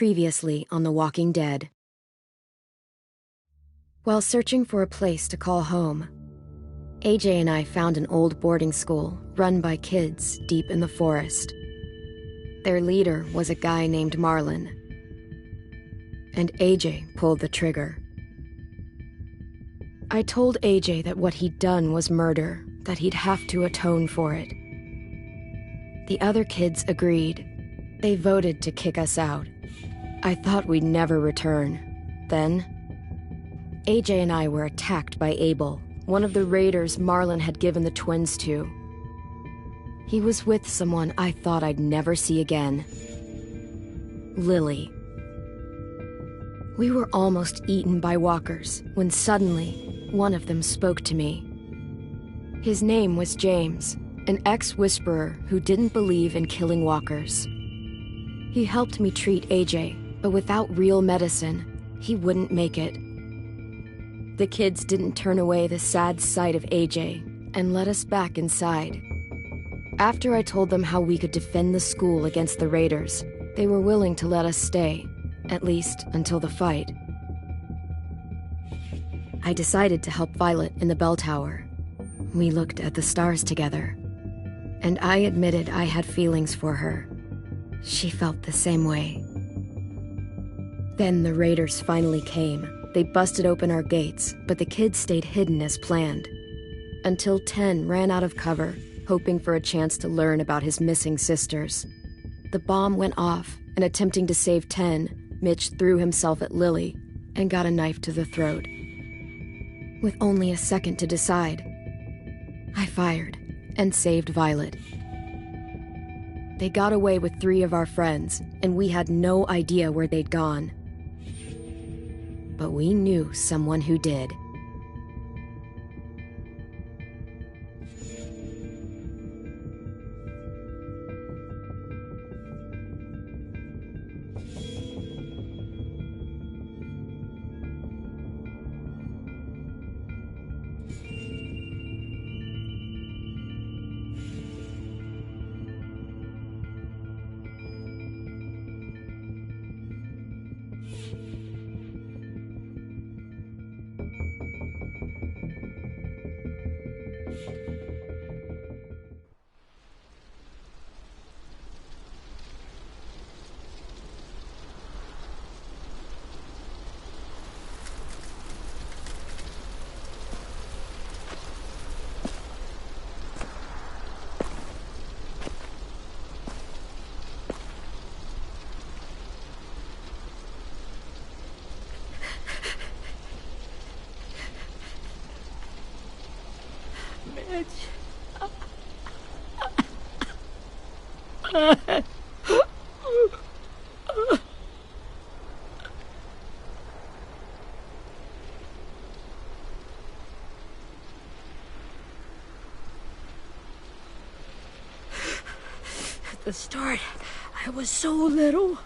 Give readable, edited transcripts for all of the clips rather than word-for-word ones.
Previously on The Walking Dead. While searching for a place to call home, AJ and I found an old boarding school run by kids deep in the forest. Their leader was a guy named Marlon, and AJ pulled the trigger. I told AJ that what he'd done was murder, that he'd have to atone for it. The other kids agreed. They voted to kick us out. I thought we'd never return. Then, AJ and I were attacked by Abel, one of the raiders Marlon had given the twins to. He was with someone I thought I'd never see again. Lily. We were almost eaten by walkers when suddenly one of them spoke to me. His name was James, an ex-whisperer who didn't believe in killing walkers. He helped me treat AJ, but without real medicine, he wouldn't make it. The kids didn't turn away the sad sight of AJ and let us back inside. After I told them how we could defend the school against the raiders, they were willing to let us stay, at least until the fight. I decided to help Violet in the bell tower. We looked at the stars together, and I admitted I had feelings for her. She felt the same way. Then the raiders finally came. They busted open our gates, but the kids stayed hidden as planned. Until 10 ran out of cover, hoping for a chance to learn about his missing sisters. The bomb went off, and attempting to save 10, Mitch threw himself at Lily and got a knife to the throat. With only a second to decide, I fired and saved Violet. They got away with 3 of our friends, and we had no idea where they'd gone. But we knew someone who did. At the start, I was so little,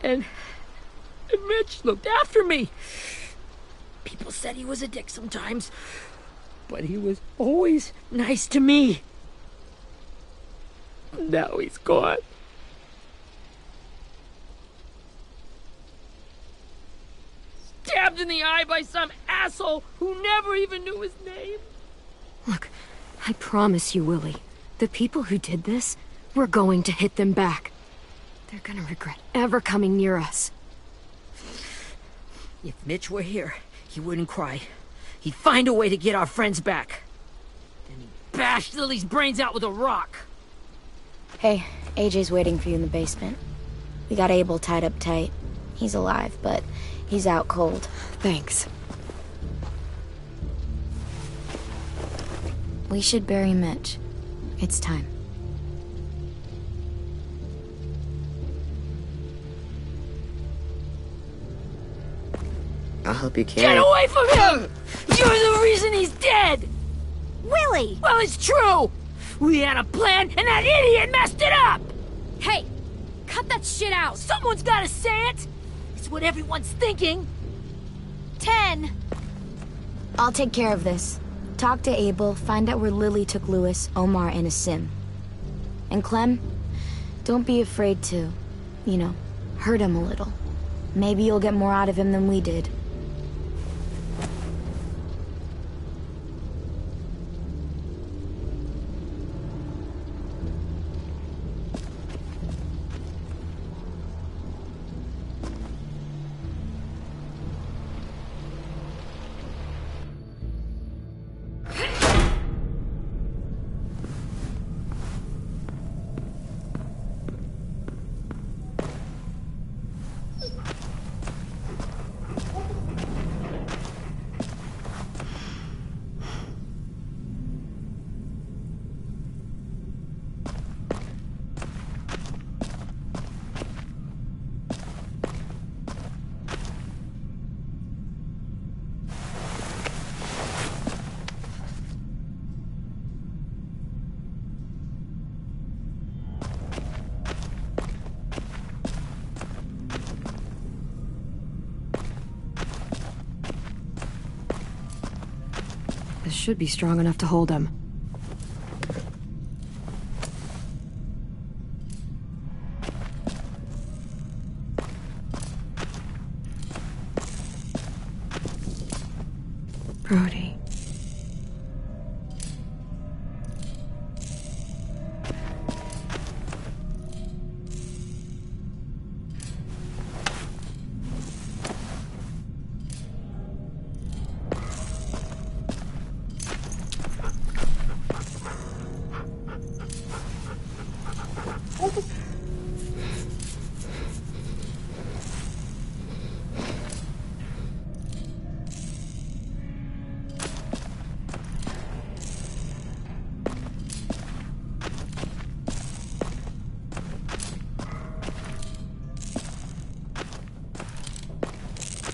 and Mitch looked after me. People said he was a dick sometimes, but he was always nice to me. Now he's gone. Stabbed in the eye by some asshole who never even knew his name. Look, I promise you, Willie, the people who did this, we're going to hit them back. They're gonna regret ever coming near us. If Mitch were here, he wouldn't cry. He'd find a way to get our friends back. Then he'd bash Lily's brains out with a rock. Hey, AJ's waiting for you in the basement. We got Abel tied up tight. He's alive, but he's out cold. Thanks. We should bury Mitch. It's time. I'll help you carry. Get away from him! You're the reason he's dead! Willie! Well, it's true! We had a plan, and that idiot messed it up! Hey! Cut that shit out! Someone's gotta say it! It's what everyone's thinking. 10! I'll take care of this. Talk to Abel, find out where Lily took Lewis, Omar, and Asim. And Clem, don't be afraid to, Hurt him a little. Maybe you'll get more out of him than we did. This should be strong enough to hold him. Brody.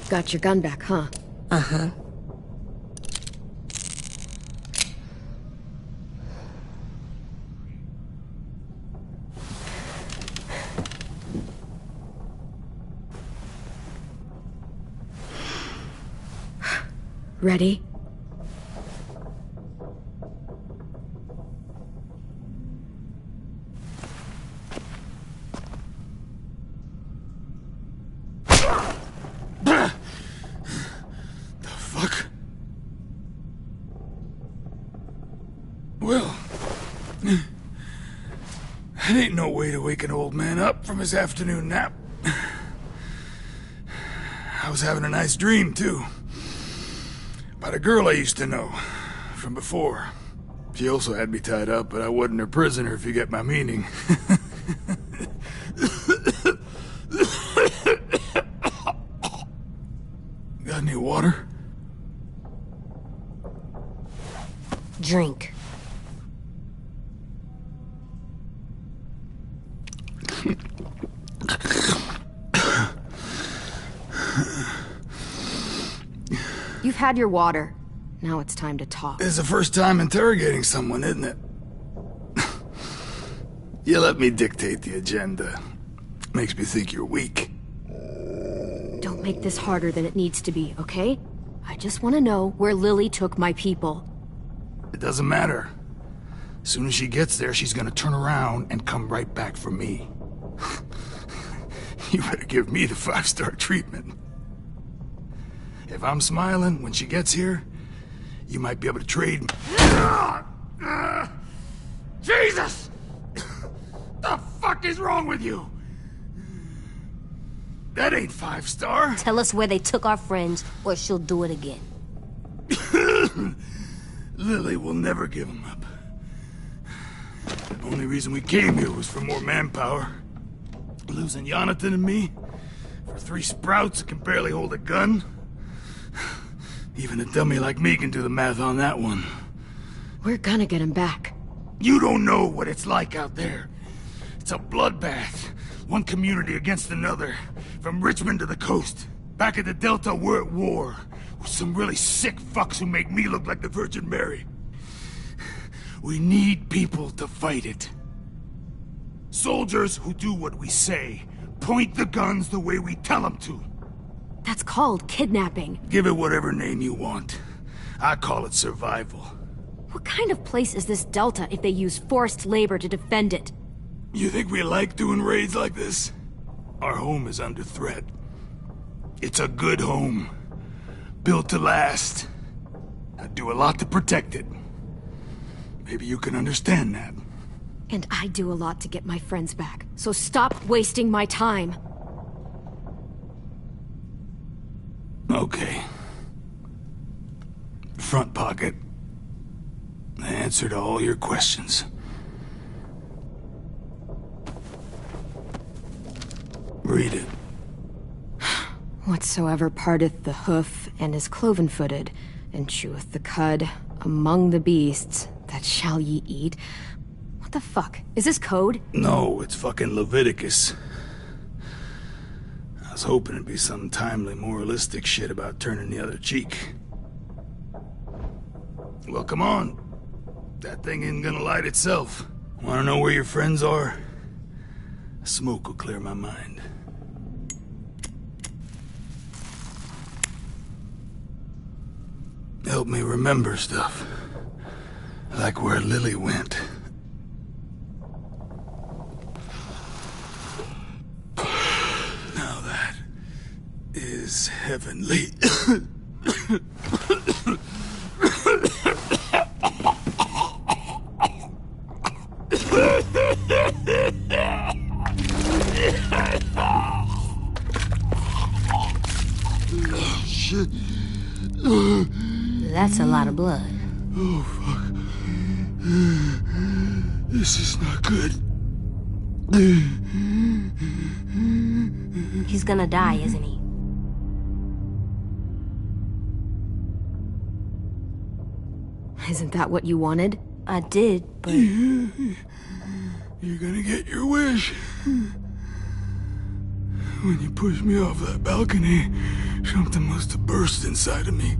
Got your gun back, huh? Uh-huh. Ready? Well, that ain't no way to wake an old man up from his afternoon nap. I was having a nice dream, too. About a girl I used to know from before. She also had me tied up, but I wasn't her prisoner, if you get my meaning. Got any water? Drink. You've had your water. Now it's time to talk. It's the first time interrogating someone, isn't it? You let me dictate the agenda. Makes me think you're weak. Don't make this harder than it needs to be, okay? I just want to know where Lily took my people. It doesn't matter. As soon as she gets there, she's gonna turn around and come right back for me. You better give me the 5-star treatment. If I'm smiling when she gets here, you might be able to trade me. Jesus! The fuck is wrong with you? That ain't 5-star. Tell us where they took our friends, or she'll do it again. Lily will never give them up. The only reason we came here was for more manpower. Losing Jonathan and me for 3 sprouts that can barely hold a gun. Even a dummy like me can do the math on that one. We're gonna get him back. You don't know what it's like out there. It's a bloodbath. One community against another. From Richmond to the coast. Back at the Delta, we're at war. With some really sick fucks who make me look like the Virgin Mary. We need people to fight it. Soldiers who do what we say. Point the guns the way we tell them to. That's called kidnapping. Give it whatever name you want. I call it survival. What kind of place is this Delta if they use forced labor to defend it? You think we like doing raids like this? Our home is under threat. It's a good home. Built to last. I'd do a lot to protect it. Maybe you can understand that. And I do a lot to get my friends back, so stop wasting my time. Okay. Front pocket. The answer to all your questions. Read it. Whatsoever parteth the hoof and is cloven-footed, and cheweth the cud among the beasts, that shall ye eat. What the fuck? Is this code? No, it's fucking Leviticus. I was hoping it'd be some timely moralistic shit about turning the other cheek. Well, come on. That thing isn't gonna light itself. Wanna know where your friends are? Smoke will clear my mind. Help me remember stuff. Like where Lily went. Now that is heavenly. Shit. That's a lot of blood. Oh, fuck. This is not good. He's gonna die, isn't he? Isn't that what you wanted? I did, but... You're gonna get your wish. When you pushed me off that balcony, something must have burst inside of me.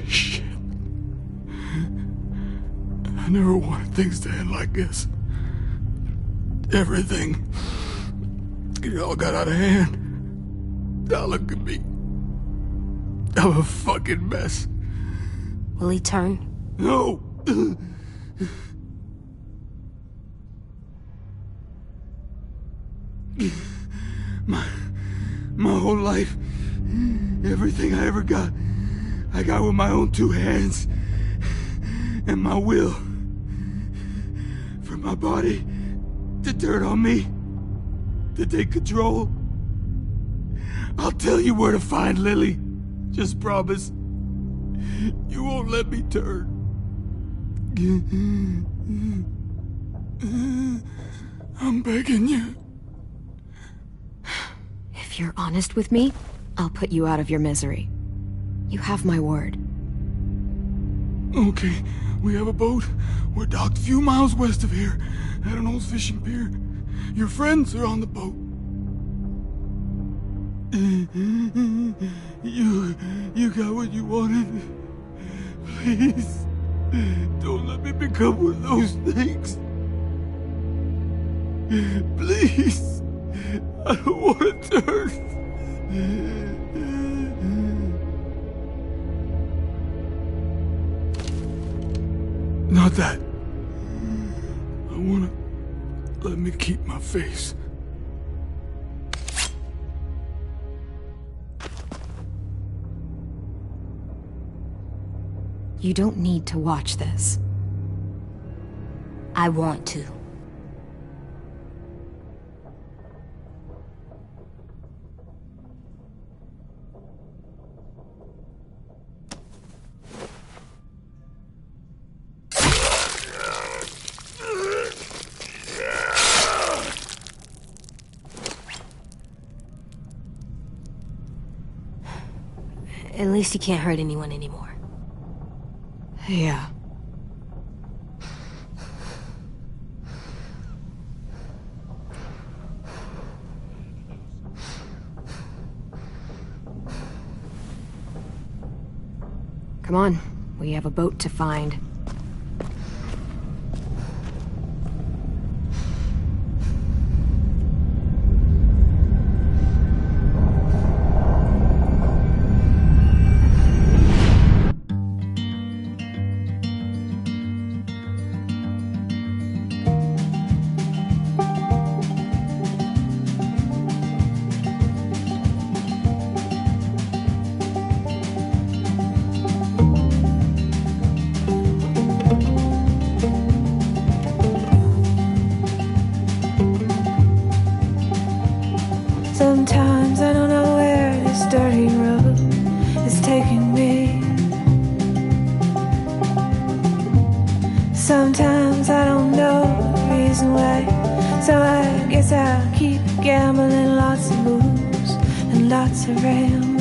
Shit. I never wanted things to end like this. Everything. It all got out of hand. Now look at me. I'm a fucking mess. Will he turn? No! My whole life, everything I ever got, I got with my own two hands and my will. For my body to turn on me, to take control. I'll tell you where to find Lily. Just promise. You won't let me turn. I'm begging you. If you're honest with me, I'll put you out of your misery. You have my word. Okay, we have a boat. We're docked a few miles west of here, at an old fishing pier. Your friends are on the boat. You got what you wanted. Please, don't let me become one of those things. Please, I don't want to turn. Not that. I wanna let me keep my face. You don't need to watch this. I want to. At least he can't hurt anyone anymore. Yeah. Come on, we have a boat to find. Sometimes I don't know the reason why, so I guess I'll keep gambling. Lots of moves and lots of rambling.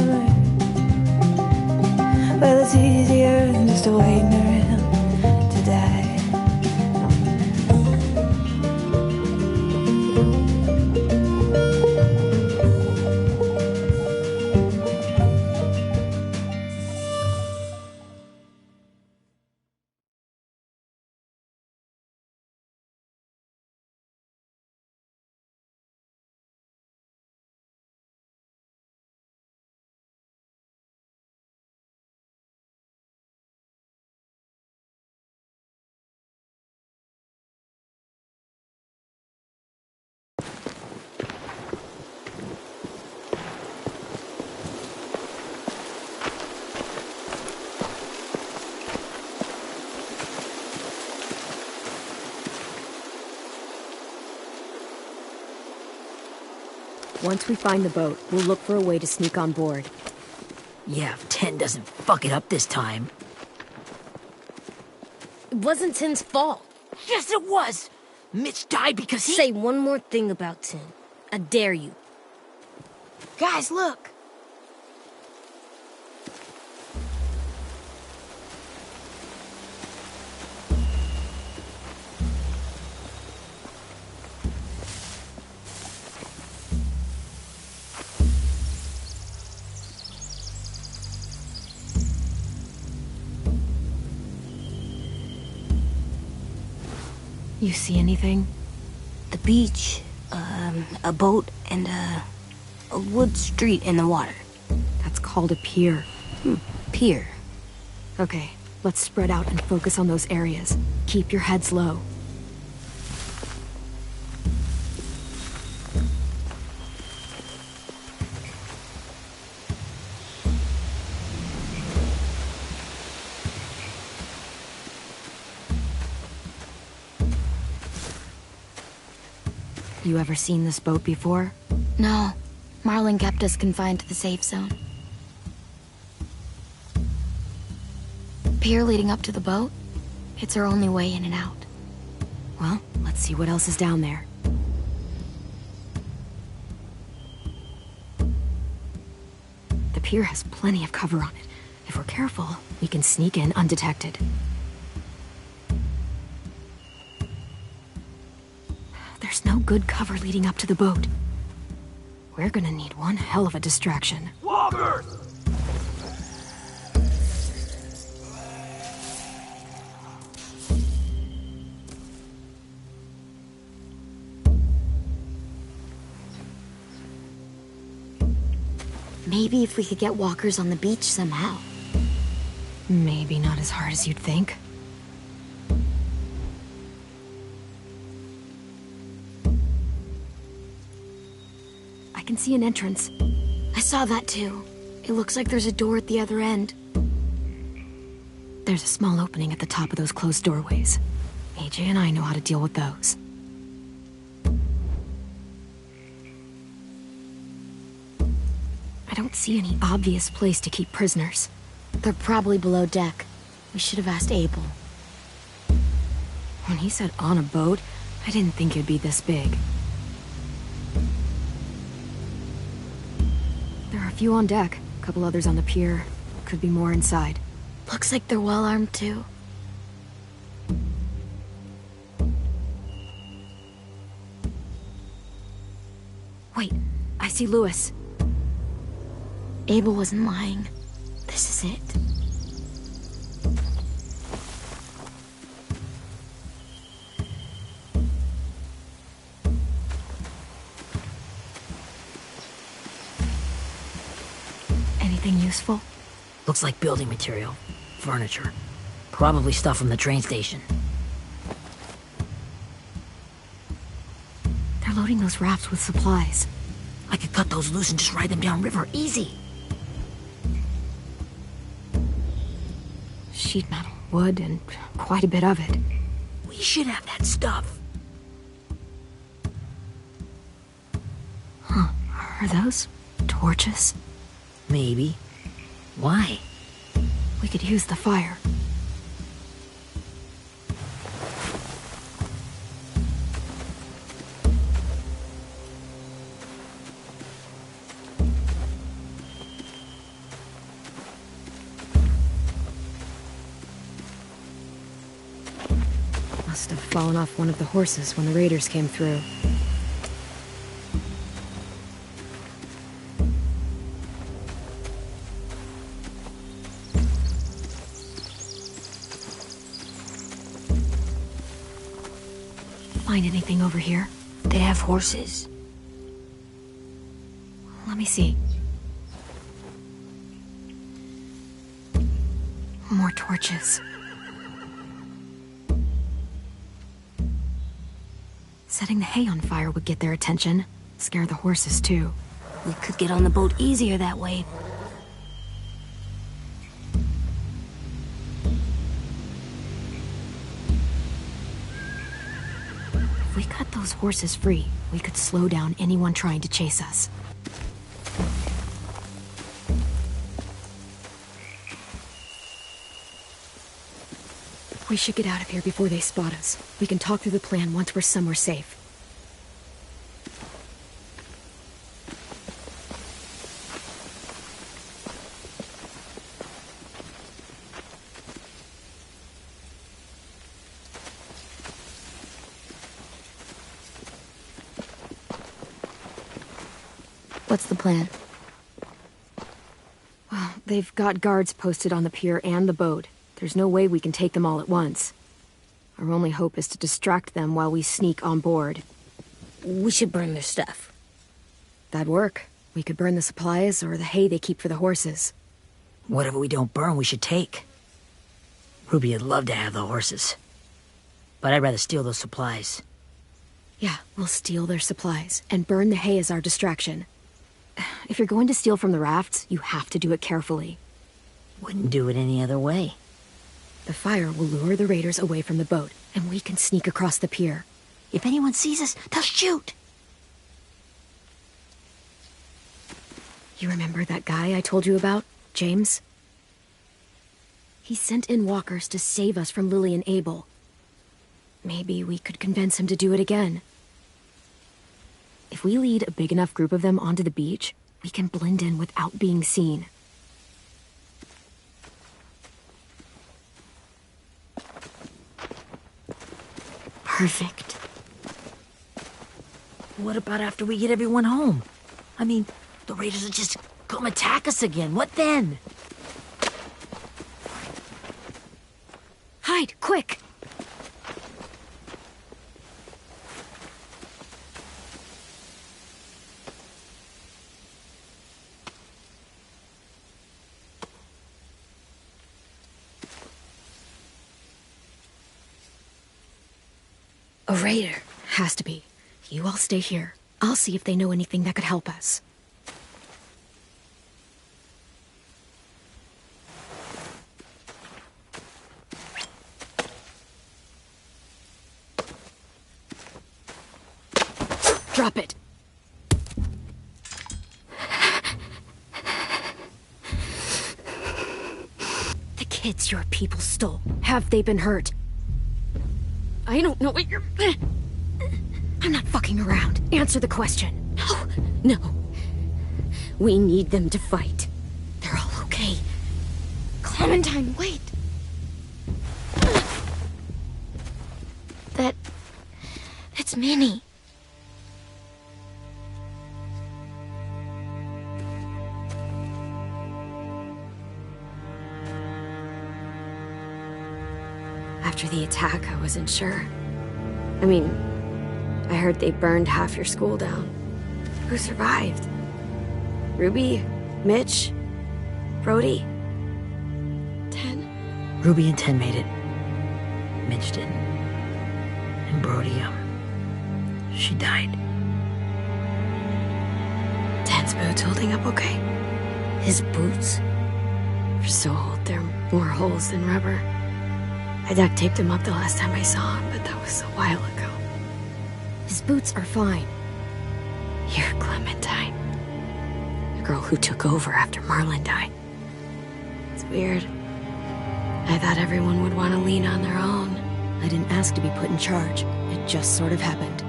Well, it's easier than just waiting around to die. Once we find the boat, we'll look for a way to sneak on board. Yeah, if 10 doesn't fuck it up this time. It wasn't Tin's fault. Yes, it was! Mitch died because he— Say one more thing about Tin. I dare you. Guys, look! You see anything? The beach, a boat, and a wood street in the water. That's called a pier. Pier. Okay, let's spread out and focus on those areas. Keep your heads low. You ever seen this boat before? No. Marlin kept us confined to the safe zone. Pier leading up to the boat? It's our only way in and out. Well, let's see what else is down there. The pier has plenty of cover on it. If we're careful, we can sneak in undetected. There's no good cover leading up to the boat. We're gonna need one hell of a distraction. Walkers! Maybe if we could get walkers on the beach somehow. Maybe not as hard as you'd think. I can see an entrance. I saw that too. It looks like there's a door at the other end. There's a small opening at the top of those closed doorways. AJ and I know how to deal with those. I don't see any obvious place to keep prisoners. They're probably below deck. We should have asked Abel. When he said on a boat, I didn't think it'd be this big. There are a few on deck, a couple others on the pier. Could be more inside. Looks like they're well armed too. Wait, I see Lewis. Abel wasn't lying. This is it. Anything useful? Looks like building material. Furniture. Probably stuff from the train station. They're loading those rafts with supplies. I could cut those loose and just ride them downriver. Easy. Sheet metal, wood, and quite a bit of it. We should have that stuff. Huh. Are those torches? Maybe. Why? We could use the fire. Must have fallen off one of the horses when the raiders came through. Find anything over here? They have horses. Let me see. More torches. Setting the hay on fire would get their attention. Scare the horses, too. We could get on the boat easier that way. If we cut those horses free, we could slow down anyone trying to chase us. We should get out of here before they spot us. We can talk through the plan once we're somewhere safe. What's the plan? Well, they've got guards posted on the pier and the boat. There's no way we can take them all at once. Our only hope is to distract them while we sneak on board. We should burn their stuff. That'd work. We could burn the supplies or the hay they keep for the horses. Whatever we don't burn, we should take. Ruby would love to have the horses. But I'd rather steal those supplies. Yeah, we'll steal their supplies and burn the hay as our distraction. If you're going to steal from the rafts, you have to do it carefully. Wouldn't do it any other way. The fire will lure the raiders away from the boat, and we can sneak across the pier. If anyone sees us, they'll shoot. You remember that guy I told you about, James? He sent in walkers to save us from Lily and Abel. Maybe we could convince him to do it again. If we lead a big enough group of them onto the beach, we can blend in without being seen. Perfect. What about after we get everyone home? I mean, the raiders will just come attack us again. What then? Hide, quick! A raider. Has to be. You all stay here. I'll see if they know anything that could help us. Drop it. The kids your people stole. Have they been hurt? I don't know what you're... I'm not fucking around. Answer the question. No. We need them to fight. They're all okay. Clementine, wait. It's Minnie. After the attack, I wasn't sure. I mean, I heard they burned half your school down. Who survived? Ruby? Mitch? Brody? 10? Ruby and 10 made it. Mitch didn't. And Brody, she died. 10's boots holding up okay? His boots? They're so old, there are more holes than rubber. I duct taped him up the last time I saw him, but that was a while ago. His boots are fine. You're Clementine. The girl who took over after Marlon died. It's weird. I thought everyone would want to lean on their own. I didn't ask to be put in charge. It just sort of happened.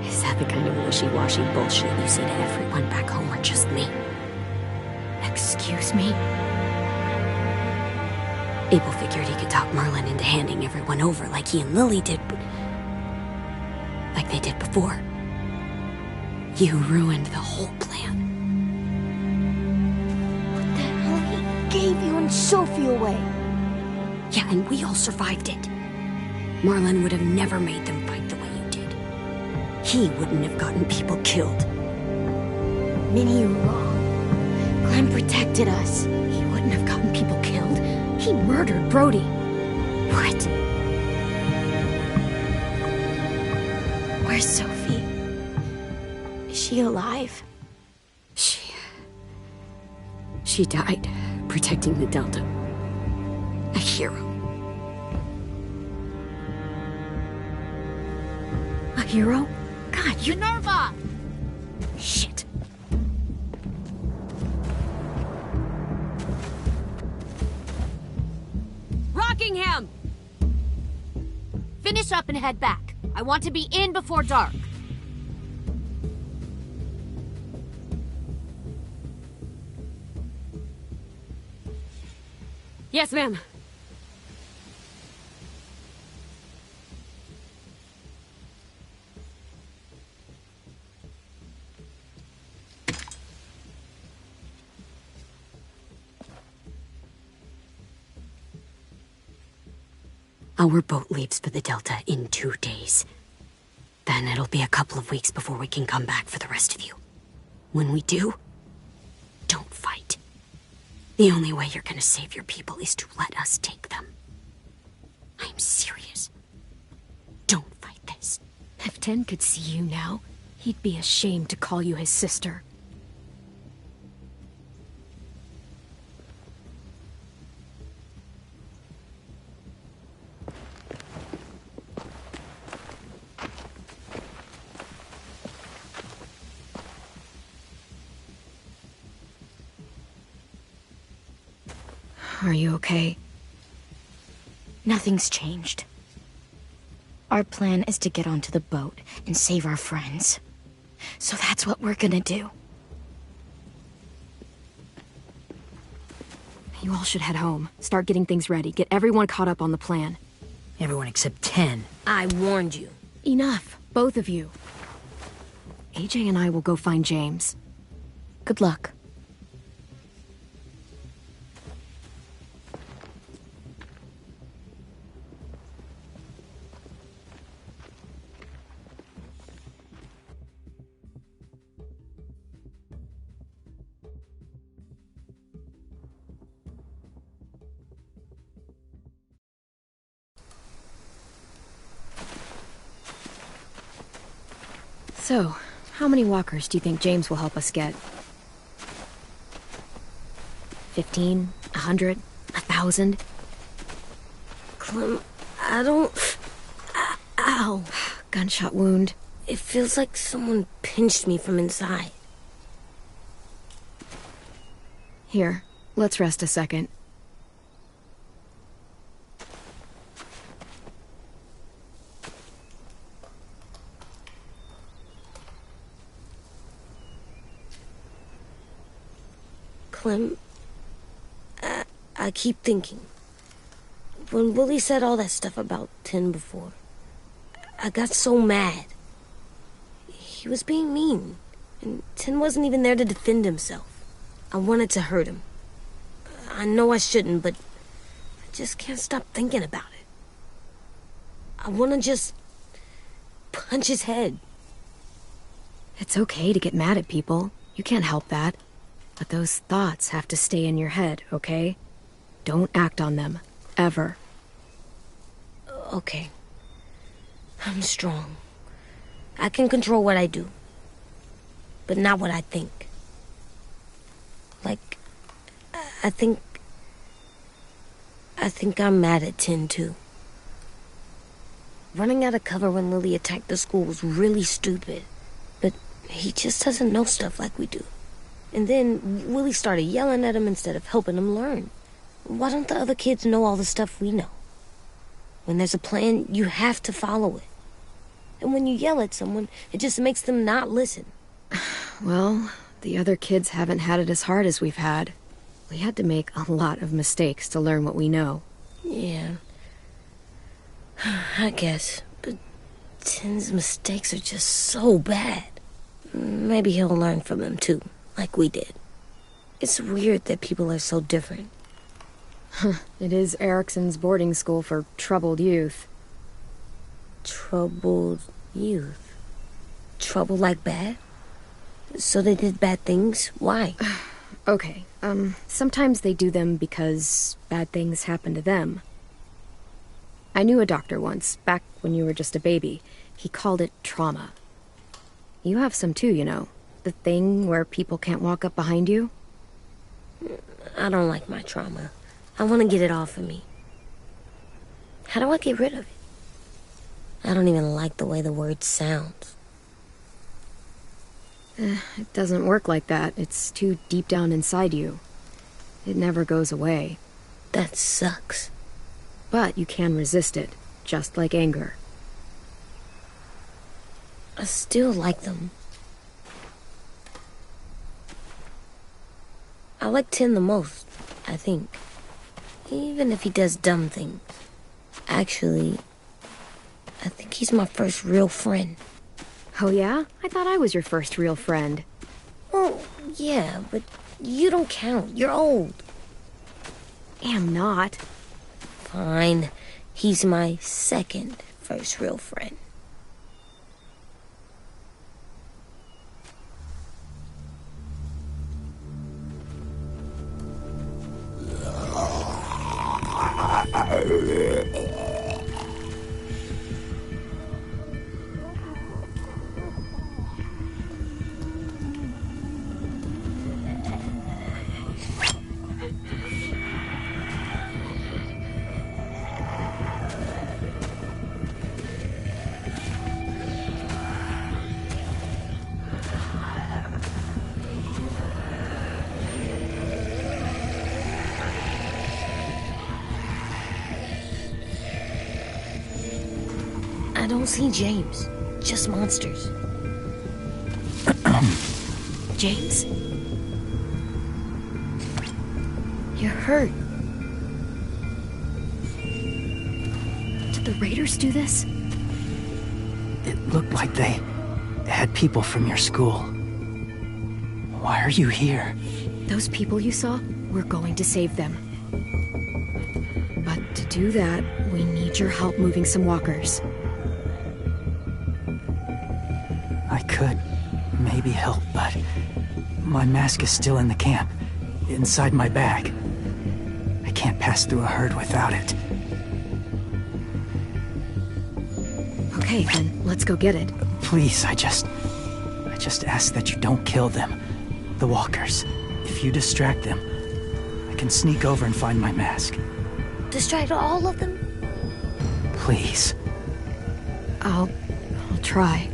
Is that the kind of wishy-washy bullshit you say to everyone back home, or just me? Excuse me? Abel figured he could talk Merlin into handing everyone over like he and Lily did, but... like they did before. You ruined the whole plan. What the hell? He gave you and Sophie away. Yeah, and we all survived it. Merlin would have never made them fight the way you did. He wouldn't have gotten people killed. Minnie, you're wrong. Clem protected us. He wouldn't have gotten people killed. He murdered Brody. What? Where's Sophie? Is she alive? She died protecting the Delta. A hero. A hero? God, you... Minerva! Shit. Rockingham! Finish up and head back. I want to be in before dark. Yes, ma'am. Our boat leaves for the Delta in 2 days. Then it'll be a couple of weeks before we can come back for the rest of you. When we do, don't fight. The only way you're gonna save your people is to let us take them. I'm serious. Don't fight this. If Ten could see you now, he'd be ashamed to call you his sister. Are you okay? Nothing's changed. Our plan is to get onto the boat and save our friends. So that's what we're gonna do. You all should head home. Start getting things ready. Get everyone caught up on the plan. Everyone except 10. I warned you. Enough, both of you. AJ and I will go find James. Good luck. So, how many walkers do you think James will help us get? 15? 100? 1,000? Clem, I don't... Ow. Gunshot wound. It feels like someone pinched me from inside. Here, let's rest a second. Clem, I keep thinking. When Willie said all that stuff about 10 before, I got so mad. He was being mean, and 10 wasn't even there to defend himself. I wanted to hurt him. I know I shouldn't, but I just can't stop thinking about it. I want to just punch his head. It's okay to get mad at people. You can't help that. But those thoughts have to stay in your head, okay? Don't act on them. Ever. Okay. I'm strong. I can control what I do. But not what I think. Like, I think I'm mad at 10 too. Running out of cover when Lily attacked the school was really stupid. But he just doesn't know stuff like we do. And then Willie started yelling at him instead of helping him learn. Why don't the other kids know all the stuff we know? When there's a plan, you have to follow it. And when you yell at someone, it just makes them not listen. Well, the other kids haven't had it as hard as we've had. We had to make a lot of mistakes to learn what we know. Yeah. I guess. But Tin's mistakes are just so bad. Maybe he'll learn from them too, like we did. It's weird that people are so different. It is Erickson's boarding school for troubled youth. Troubled youth? Trouble like bad? So they did bad things? Why? Okay, sometimes they do them because bad things happen to them. I knew a doctor once, back when you were just a baby. He called it trauma. You have some too, you know. The thing where people can't walk up behind you. I don't like my trauma. I want to get it off of me. How do I get rid of it? I don't even like the way the word sounds. It doesn't work like that. It's too deep down inside you. It never goes away. That sucks. But you can resist it, just like anger. I still like them. I like Tin the most, I think. Even if he does dumb things. Actually, I think he's my first real friend. Oh yeah? I thought I was your first real friend. Well, yeah, but you don't count. You're old. Am not. Fine. He's my second first real friend. I don't see James, just monsters. James? You're hurt. Did the raiders do this? It looked like they had people from your school. Why are you here? Those people you saw, we're going to save them. But to do that, we need your help moving some walkers. I could maybe help, but my mask is still in the camp, inside my bag. I can't pass through a herd without it. Okay, then let's go get it. Please, I just ask that you don't kill them. The walkers. If you distract them, I can sneak over and find my mask. Distract all of them? Please. I'll try.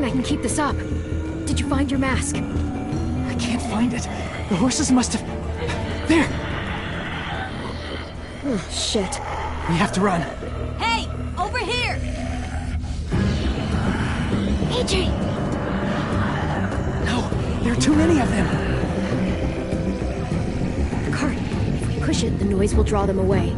I can keep this up. Did you find your mask? I can't find it. The horses must have... There! Oh, shit. We have to run. Hey! Over here! AJ! No, there are too many of them. The cart. If we push it, the noise will draw them away.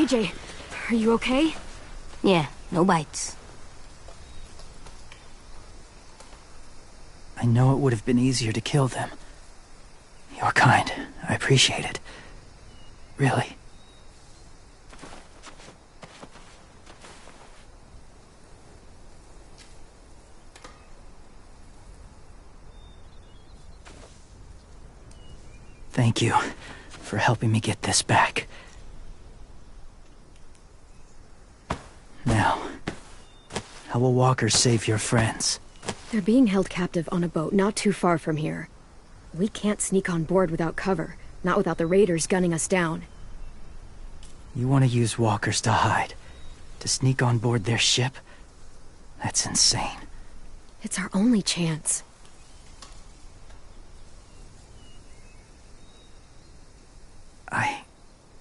AJ, are you okay? Yeah, no bites. I know it would have been easier to kill them. You're kind. I appreciate it. Really. Thank you for helping me get this back. Now, how will walkers save your friends? They're being held captive on a boat not too far from here. We can't sneak on board without cover, not without the raiders gunning us down. You want to use walkers to hide? To sneak on board their ship? That's insane. It's our only chance. I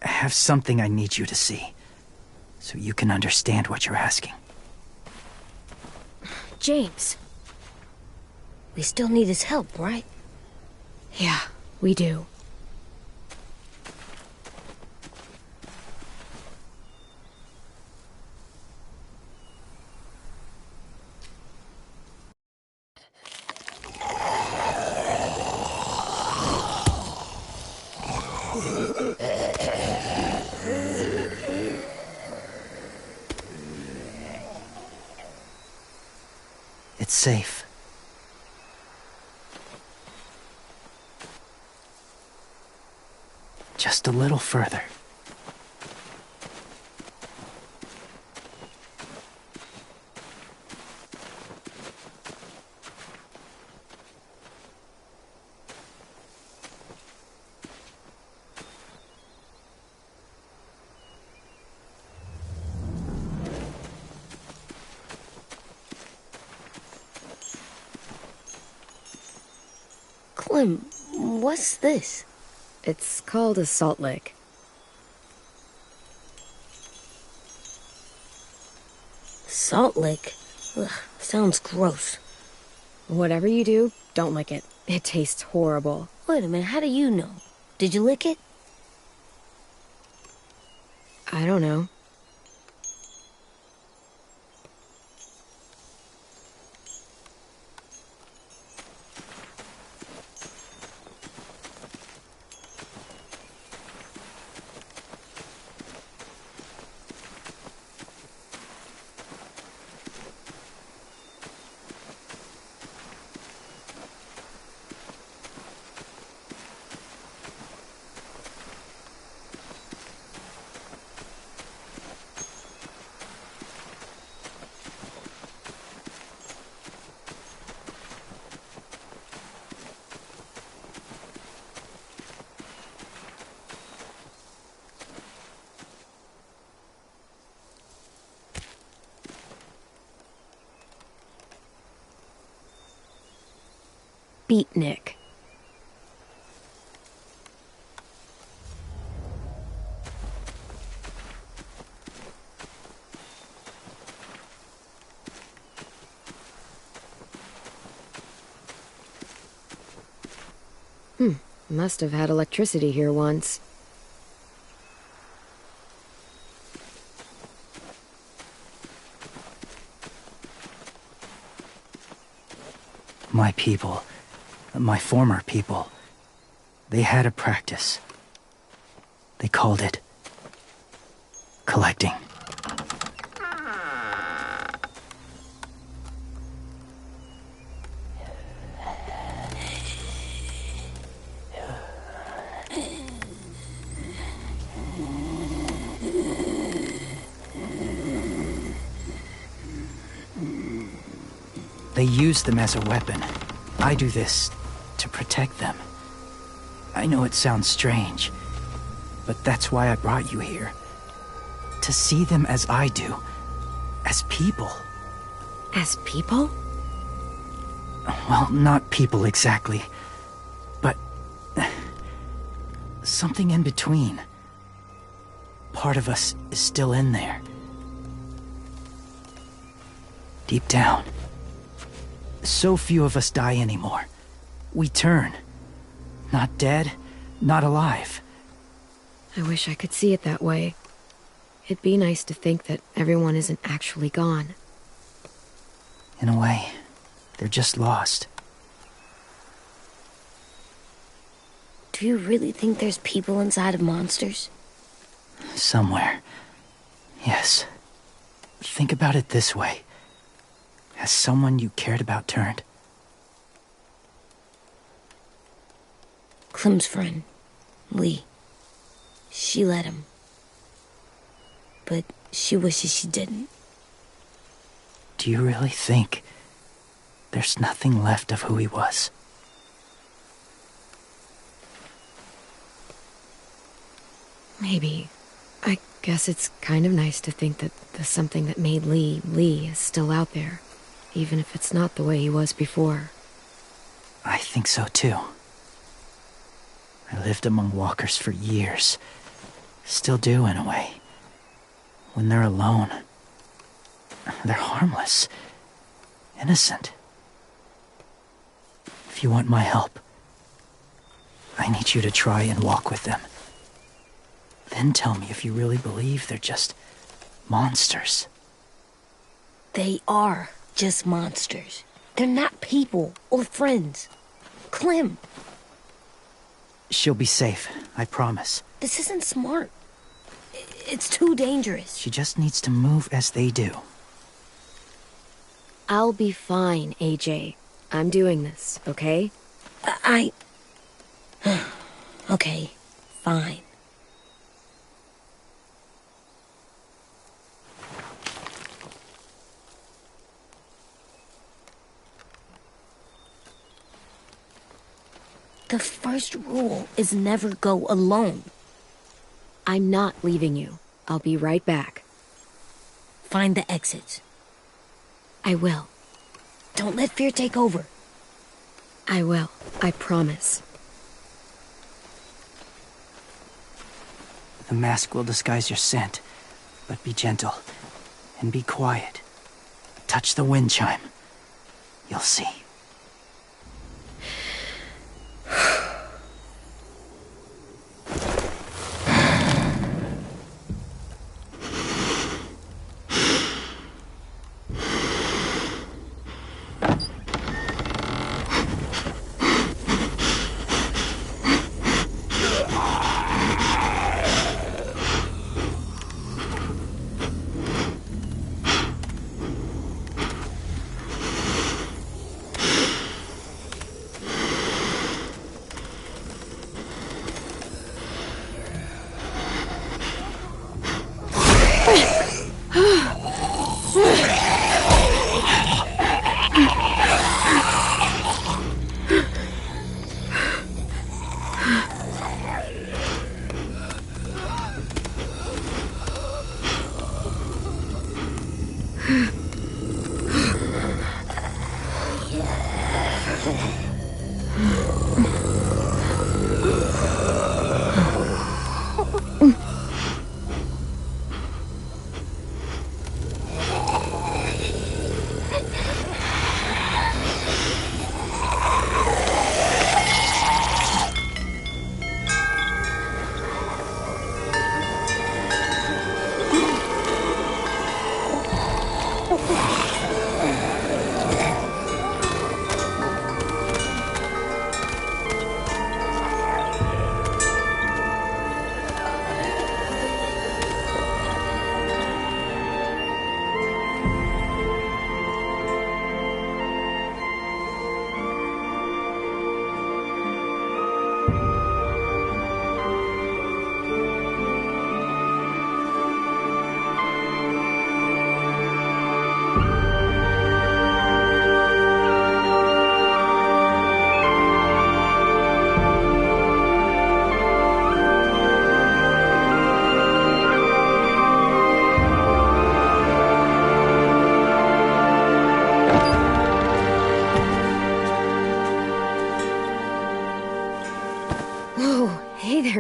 have something I need you to see, so you can understand what you're asking. James. We still need his help, right? Yeah, we do. It's safe. Just a little further. Clem, what's this? It's called a salt lick. Salt lick? Ugh, sounds gross. Whatever you do, don't lick it. It tastes horrible. Wait a minute, how do you know? Did you lick it? I don't know. Beatnik. Must have had electricity here once. My people, my former people, they had a practice. They called it collecting. They use them as a weapon. I do this to protect them. I know it sounds strange, but that's why I brought you here. To see them as I do. As people. As people? Well, not people exactly, but something in between. Part of us is still in there. Deep down. So few of us die anymore. We turn. Not dead, not alive. I wish I could see it that way. It'd be nice to think that everyone isn't actually gone. In a way, they're just lost. Do you really think there's people inside of monsters? Somewhere. Yes. Think about it this way. Has someone you cared about turned? Clem's friend, Lee. She let him. But she wishes she didn't. Do you really think there's nothing left of who he was? Maybe. I guess it's kind of nice to think that the something that made Lee is still out there, even if it's not the way he was before. I think so too. I lived among walkers for years. Still do, in a way. When they're alone, they're harmless, innocent. If you want my help, I need you to try and walk with them. Then tell me if you really believe they're just monsters. They are just monsters. They're not people or friends. Clem. She'll be safe, I promise. This isn't smart. It's too dangerous. She just needs to move as they do. I'll be fine, AJ. I'm doing this, okay? Okay, fine. The first rule is never go alone. I'm not leaving you. I'll be right back. Find the exits. I will. Don't let fear take over. I will. I promise. The mask will disguise your scent, but be gentle and be quiet. Touch the wind chime. You'll see.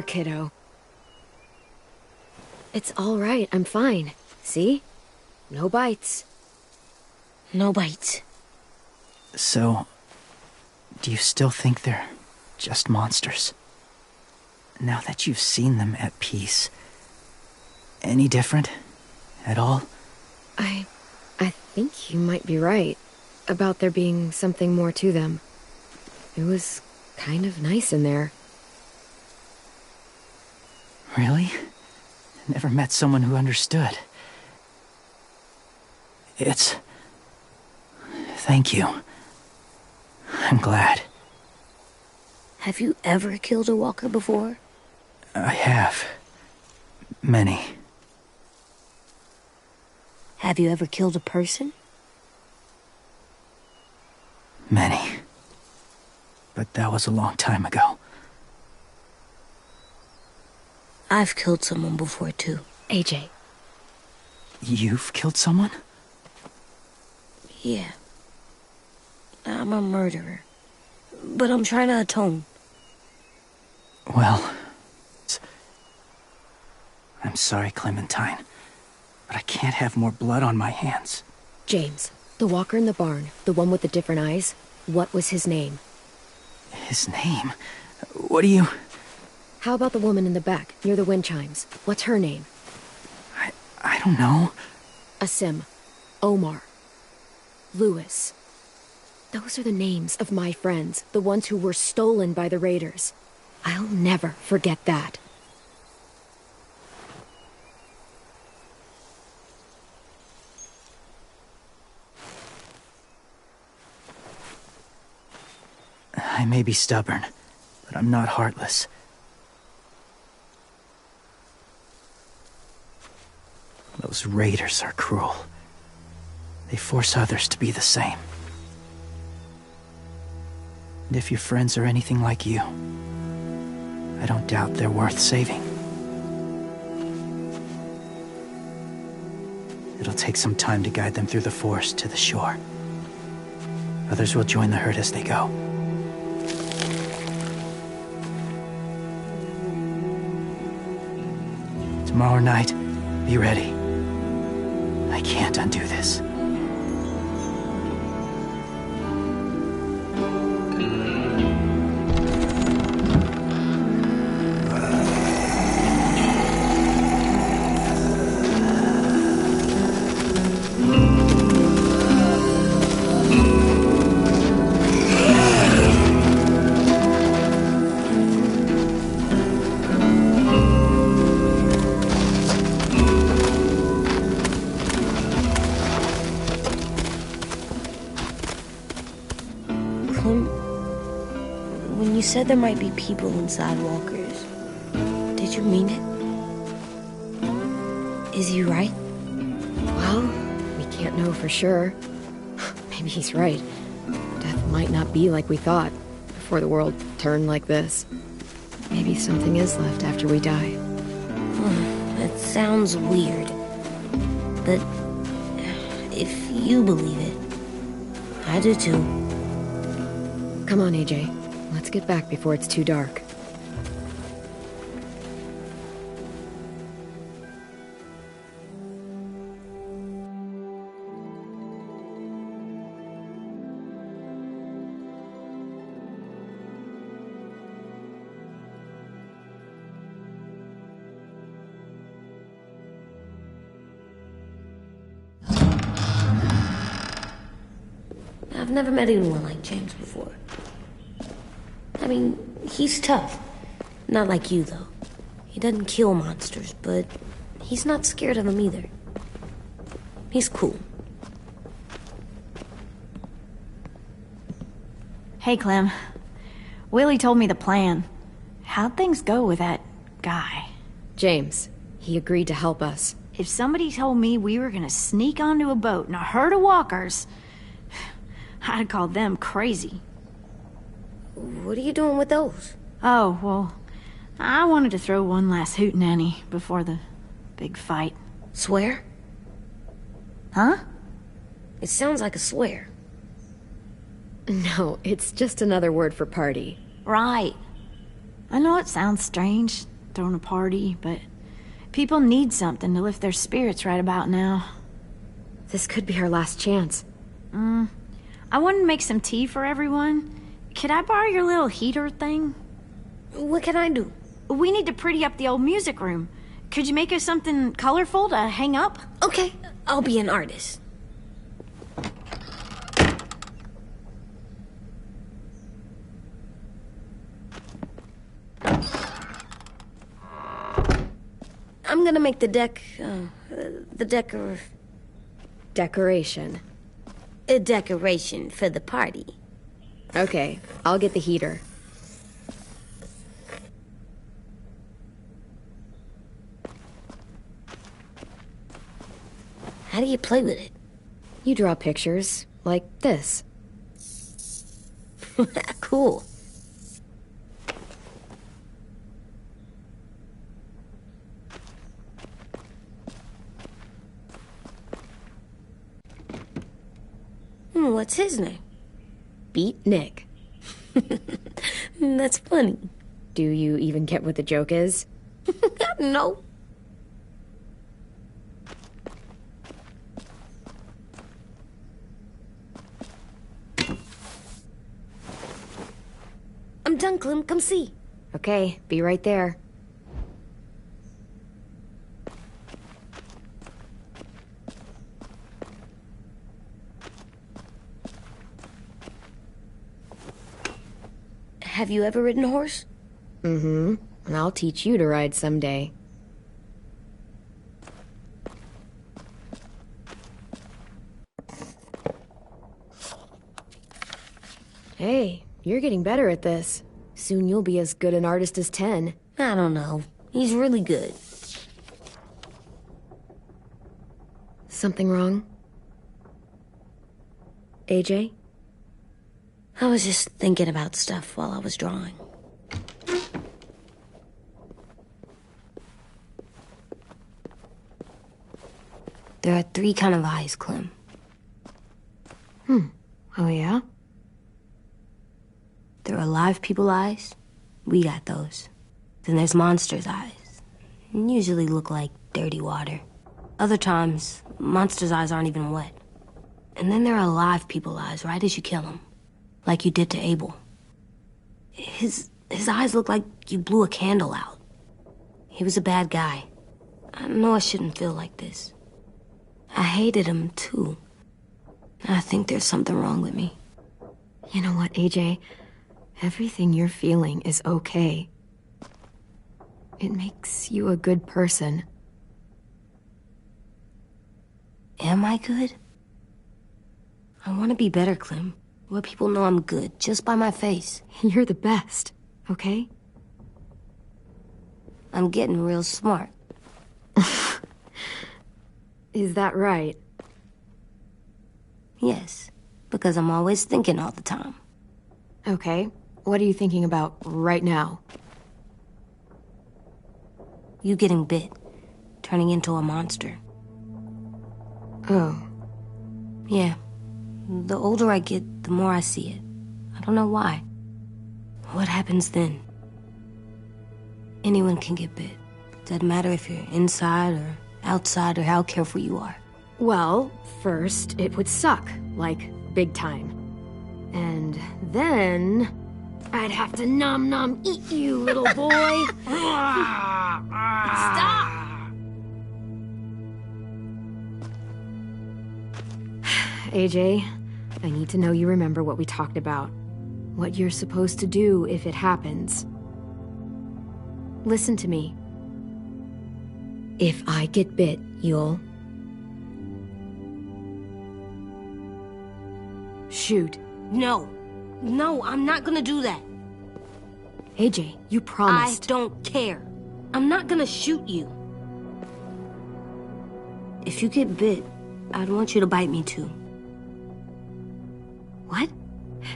Kiddo. It's all right. I'm fine. See? No bites. No bites. So, do you still think they're just monsters? Now that you've seen them at peace, any different? At all? I think you might be right about there being something more to them. It was kind of nice in there. Really? Never met someone who understood. Thank you. I'm glad. Have you ever killed a walker before? I have. Many. Have you ever killed a person? Many. But that was a long time ago. I've killed someone before, too. AJ. You've killed someone? Yeah. I'm a murderer. But I'm trying to atone. Well... I'm sorry, Clementine. But I can't have more blood on my hands. James, the walker in the barn, the one with the different eyes, what was his name? His name? What do you... How about the woman in the back, near the wind chimes? What's her name? I don't know. Asim. Omar. Lewis. Those are the names of my friends, the ones who were stolen by the raiders. I'll never forget that. I may be stubborn, but I'm not heartless. Those raiders are cruel. They force others to be the same. And if your friends are anything like you, I don't doubt they're worth saving. It'll take some time to guide them through the forest to the shore. Others will join the herd as they go. Tomorrow night, be ready. I can't undo this. When you said there might be people inside walkers, did you mean it? Is he right? Well, we can't know for sure. Maybe he's right. Death might not be like we thought, before the world turned like this. Maybe something is left after we die. That sounds weird. But if you believe it, I do too. Come on, AJ. Let's get back before it's too dark. I've never met anyone like James before. I mean, he's tough. Not like you, though. He doesn't kill monsters, but he's not scared of them either. He's cool. Hey, Clem. Willie told me the plan. How'd things go with that guy? James, he agreed to help us. If somebody told me we were gonna sneak onto a boat in a herd of walkers, I'd call them crazy. What are you doing with those? Oh, well, I wanted to throw one last hootenanny before the big fight. Swear? Huh? It sounds like a swear. No, it's just another word for party. Right. I know it sounds strange, throwing a party, but people need something to lift their spirits right about now. This could be our last chance. I wanted to make some tea for everyone. Could I borrow your little heater thing? What can I do? We need to pretty up the old music room. Could you make us something colorful to hang up? Okay, I'll be an artist. I'm gonna make the Decoration. a decoration for the party. Okay, I'll get the heater. How do you play with it? You draw pictures, like this. Cool. What's his name? Beat Nick. That's funny. Do you even get what the joke is? No. I'm done, Clem. Come see. Okay, be right there. Have you ever ridden a horse? Mm-hmm. And I'll teach you to ride someday. Hey, you're getting better at this. Soon you'll be as good an artist as 10. I don't know. He's really good. Something wrong? AJ? I was just thinking about stuff while I was drawing. There are 3 kinds of eyes, Clem. Oh, yeah? There are live people eyes. We got those. Then there's monsters' eyes. Usually look like dirty water. Other times, monsters' eyes aren't even wet. And then there are live people eyes right as you kill them. Like you did to Abel. His eyes look like you blew a candle out. He was a bad guy. I know I shouldn't feel like this. I hated him, too. I think there's something wrong with me. You know what, AJ? Everything you're feeling is okay. It makes you a good person. Am I good? I want to be better, Clem. Let people know I'm good, just by my face. You're the best, okay? I'm getting real smart. Is that right? Yes, because I'm always thinking all the time. Okay, what are you thinking about right now? You getting bit, turning into a monster. Oh. Yeah. The older I get, the more I see it. I don't know why. What happens then? Anyone can get bit. Doesn't matter if you're inside or outside or how careful you are. Well, first, it would suck, like, big time. And then I'd have to nom eat you, little boy. Stop! AJ, I need to know you remember what we talked about. What you're supposed to do if it happens. Listen to me. If I get bit, you'll... shoot. No. No, I'm not gonna do that. AJ, you promised. I don't care. I'm not gonna shoot you. If you get bit, I'd want you to bite me too. What?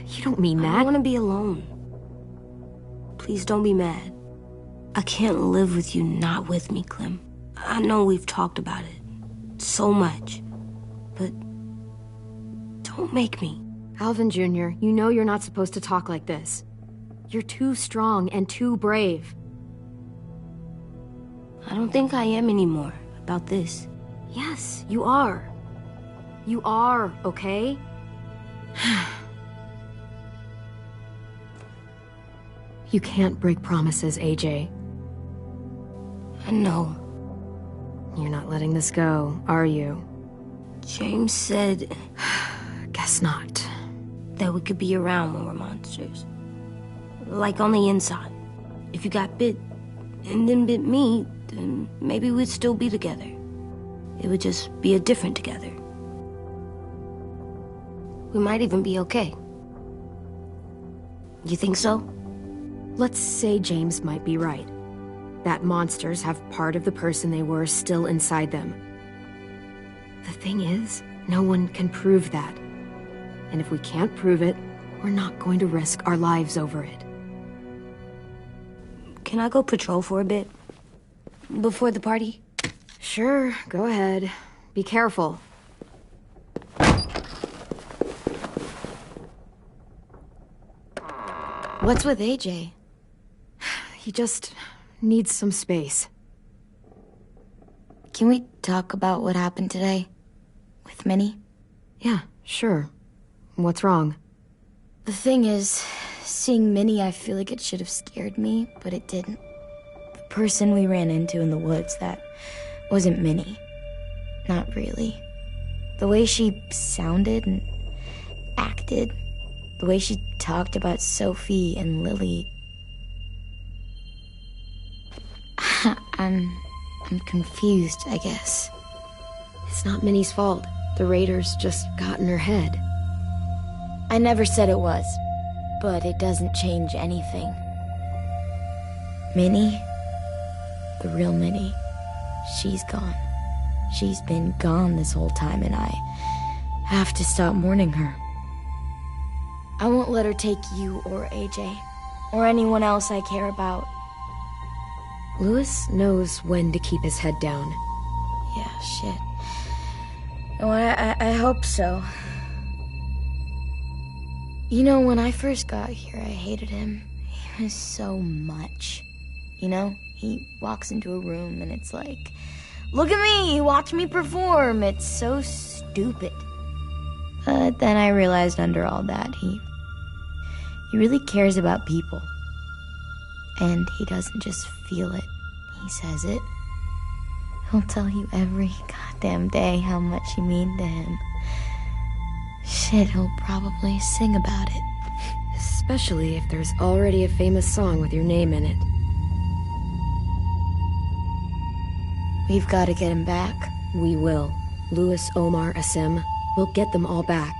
You don't mean that. I want to be alone. Please don't be mad. I can't live with you not with me, Clem. I know we've talked about it so much, but don't make me. Alvin Jr., you know you're not supposed to talk like this. You're too strong and too brave. I don't think I am anymore about this. Yes, you are. You are, okay? You can't break promises, AJ. I know. You're not letting this go, are you? James said Guess not. that we could be around when we're monsters. Like on the inside. If you got bit and then bit me, then maybe we'd still be together. It would just be a different together. We might even be okay. You think so? Let's say James might be right. That monsters have part of the person they were still inside them. The thing is, no one can prove that. And if we can't prove it, we're not going to risk our lives over it. Can I go patrol for a bit? Before the party? Sure, go ahead. Be careful. What's with AJ? He just needs some space. Can we talk about what happened today? With Minnie? Yeah, sure. What's wrong? The thing is, seeing Minnie, I feel like it should have scared me, but it didn't. The person we ran into in the woods, that wasn't Minnie. Not really. The way she sounded and acted, the way she talked about Sophie and Lily. I'm confused, I guess. It's not Minnie's fault. The raiders just got in her head. I never said it was, but it doesn't change anything. Minnie, the real Minnie, she's gone. She's been gone this whole time, and I have to stop mourning her. I won't let her take you or AJ, or anyone else I care about. Louis knows when to keep his head down. Yeah, shit. Oh, I hope so. You know, when I first got here, I hated him. He was so much. You know, he walks into a room and it's like, look at me, watch me perform. It's so stupid. But then I realized under all that, he really cares about people. And he doesn't just feel it, he says it. He'll tell you every goddamn day how much you mean to him. Shit, he'll probably sing about it. Especially if there's already a famous song with your name in it. We've got to get him back. We will. Louis, Omar, Asim. We'll get them all back.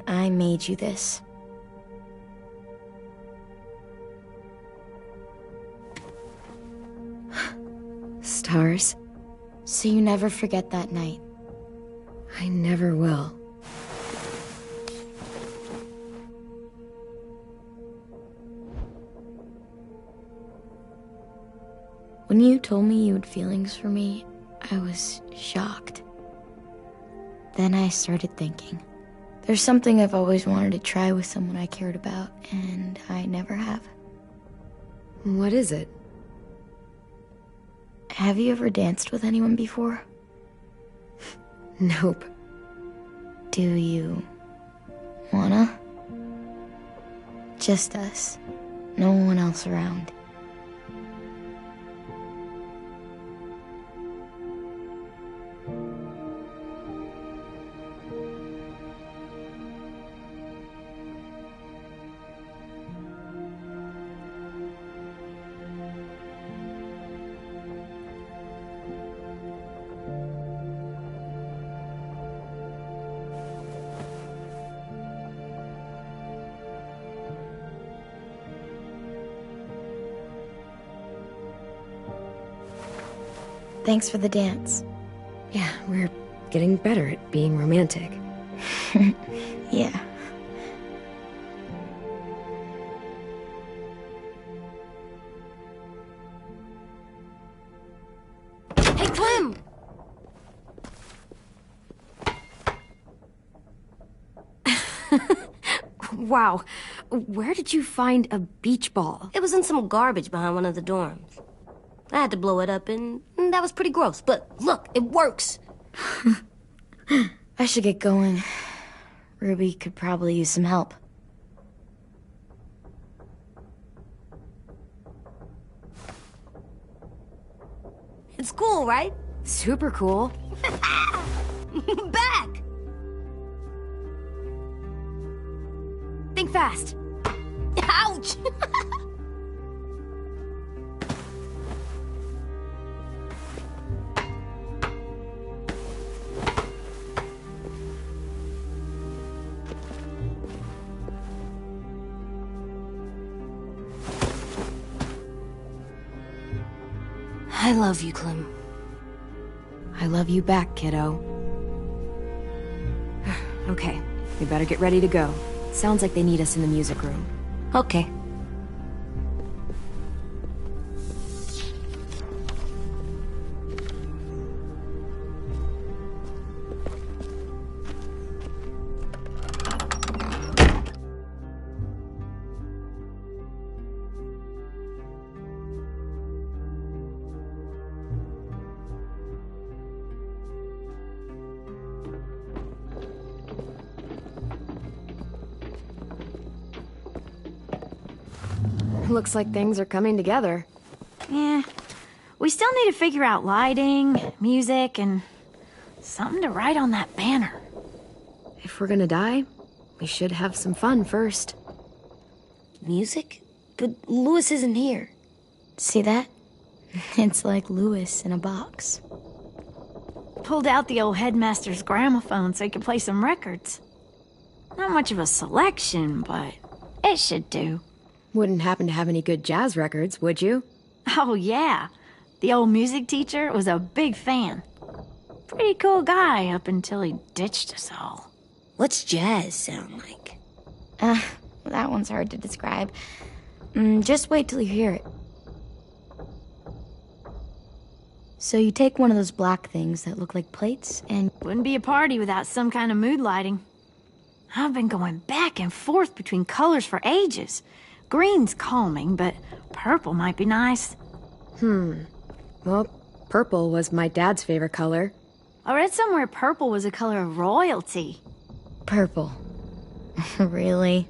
I made you this. Stars? So you never forget that night. I never will. When you told me you had feelings for me, I was shocked. Then I started thinking. There's something I've always wanted to try with someone I cared about, and I never have. What is it? Have you ever danced with anyone before? Nope. Do you wanna? Just us. No one else around. Thanks for the dance. Yeah, we're getting better at being romantic. Yeah. Hey, Clem! Wow. Where did you find a beach ball? It was in some garbage behind one of the dorms. I had to blow it up, and that was pretty gross. But look, it works. I should get going. Ruby could probably use some help. cool, right? Super cool. Back! Think fast. Ouch! I love you, Clem. I love you back, kiddo. Okay, we better get ready to go. Sounds like they need us in the music room. Okay. Looks like things are coming together. Yeah. We still need to figure out lighting, music, and something to write on that banner. If we're gonna die, we should have some fun first. Music? But Louis isn't here. See that? It's like Louis in a box. Pulled out the old headmaster's gramophone so he could play some records. Not much of a selection, but it should do. Wouldn't happen to have any good jazz records, would you? Oh, yeah. The old music teacher was a big fan. Pretty cool guy up until he ditched us all. What's jazz sound like? That one's hard to describe. Just wait till you hear it. So you take one of those black things that look like plates and... Wouldn't be a party without some kind of mood lighting. I've been going back and forth between colors for ages. Green's calming, but purple might be nice. Well, purple was my dad's favorite color. I read somewhere purple was a color of royalty. Purple. Really?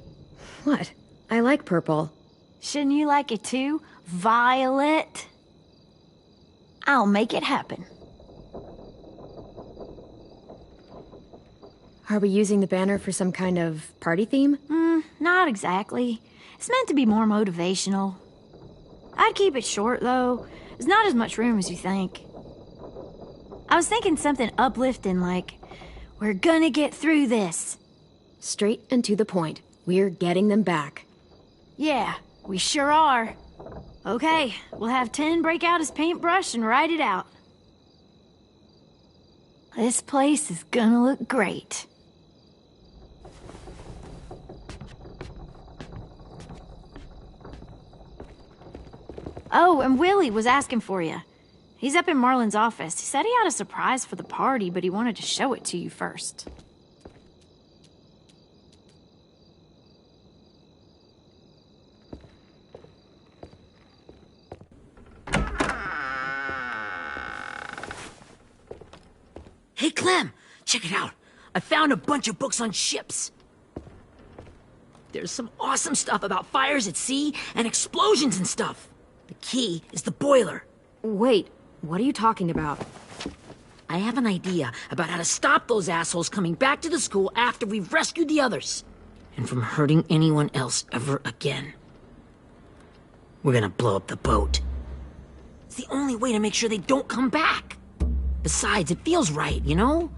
What? I like purple. Shouldn't you like it too? Violet? I'll make it happen. Are we using the banner for some kind of party theme? Not exactly. It's meant to be more motivational. I'd keep it short, though. There's not as much room as you think. I was thinking something uplifting like, we're gonna get through this. Straight and to the point. We're getting them back. Yeah, we sure are. Okay, we'll have 10 break out his paintbrush and write it out. This place is gonna look great. Oh, and Willie was asking for you. He's up in Marlin's office. He said he had a surprise for the party, but he wanted to show it to you first. Hey, Clem, check it out. I found a bunch of books on ships. There's some awesome stuff about fires at sea and explosions and stuff. The key is the boiler. Wait, what are you talking about? I have an idea about how to stop those assholes coming back to the school after we've rescued the others. And from hurting anyone else ever again. We're gonna blow up the boat. It's the only way to make sure they don't come back. Besides, it feels right, you know?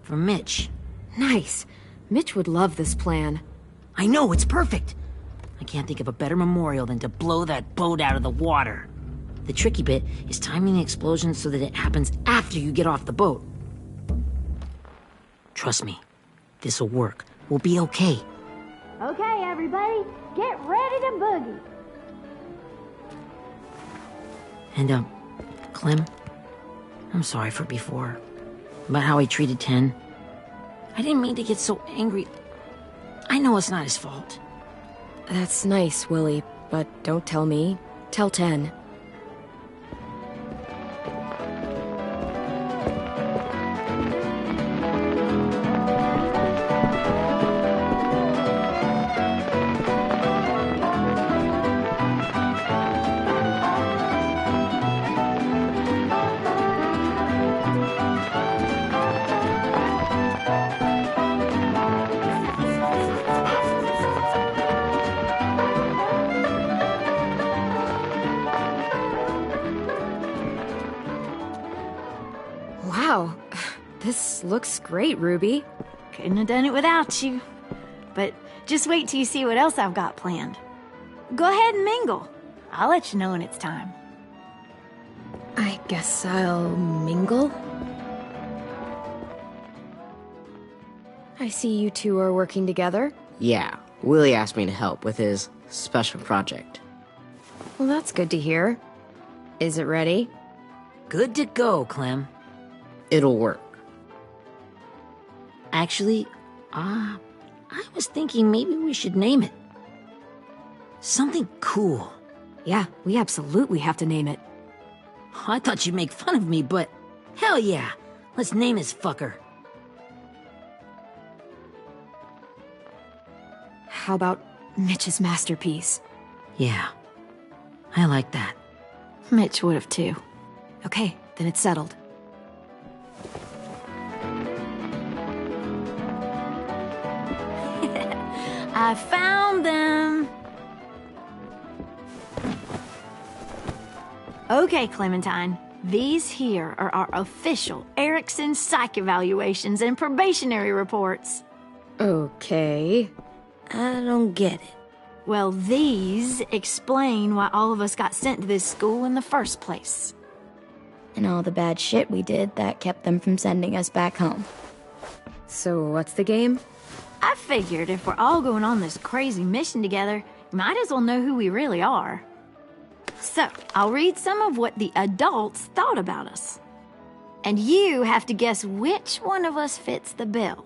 For Mitch. Nice. Mitch would love this plan. I know, it's perfect. I can't think of a better memorial than to blow that boat out of the water. The tricky bit is timing the explosion so that it happens after you get off the boat. Trust me, this'll work. We'll be okay. Okay, everybody, get ready to boogie. And, Clem, I'm sorry for before. About how he treated Ten. I didn't mean to get so angry. I know it's not his fault. That's nice, Willie, but don't tell me. Tell 10. This looks great, Ruby. Couldn't have done it without you. But just wait till you see what else I've got planned. Go ahead and mingle. I'll let you know when it's time. I guess I'll mingle? I see you two are working together. Yeah, Willie asked me to help with his special project. Well, that's good to hear. Is it ready? Good to go, Clem. It'll work. Actually, I was thinking maybe we should name it. Something cool. Yeah, we absolutely have to name it. I thought you'd make fun of me, but hell yeah. Let's name this fucker. How about Mitch's masterpiece? Yeah, I like that. Mitch would have too. Okay, then it's settled. I found them. Okay, Clementine. These here are our official Erickson psych evaluations and probationary reports. Okay. I don't get it. Well, these explain why all of us got sent to this school in the first place. And all the bad shit we did that kept them from sending us back home. So what's the game? I figured if we're all going on this crazy mission together, you might as well know who we really are. So, I'll read some of what the adults thought about us. And you have to guess which one of us fits the bill.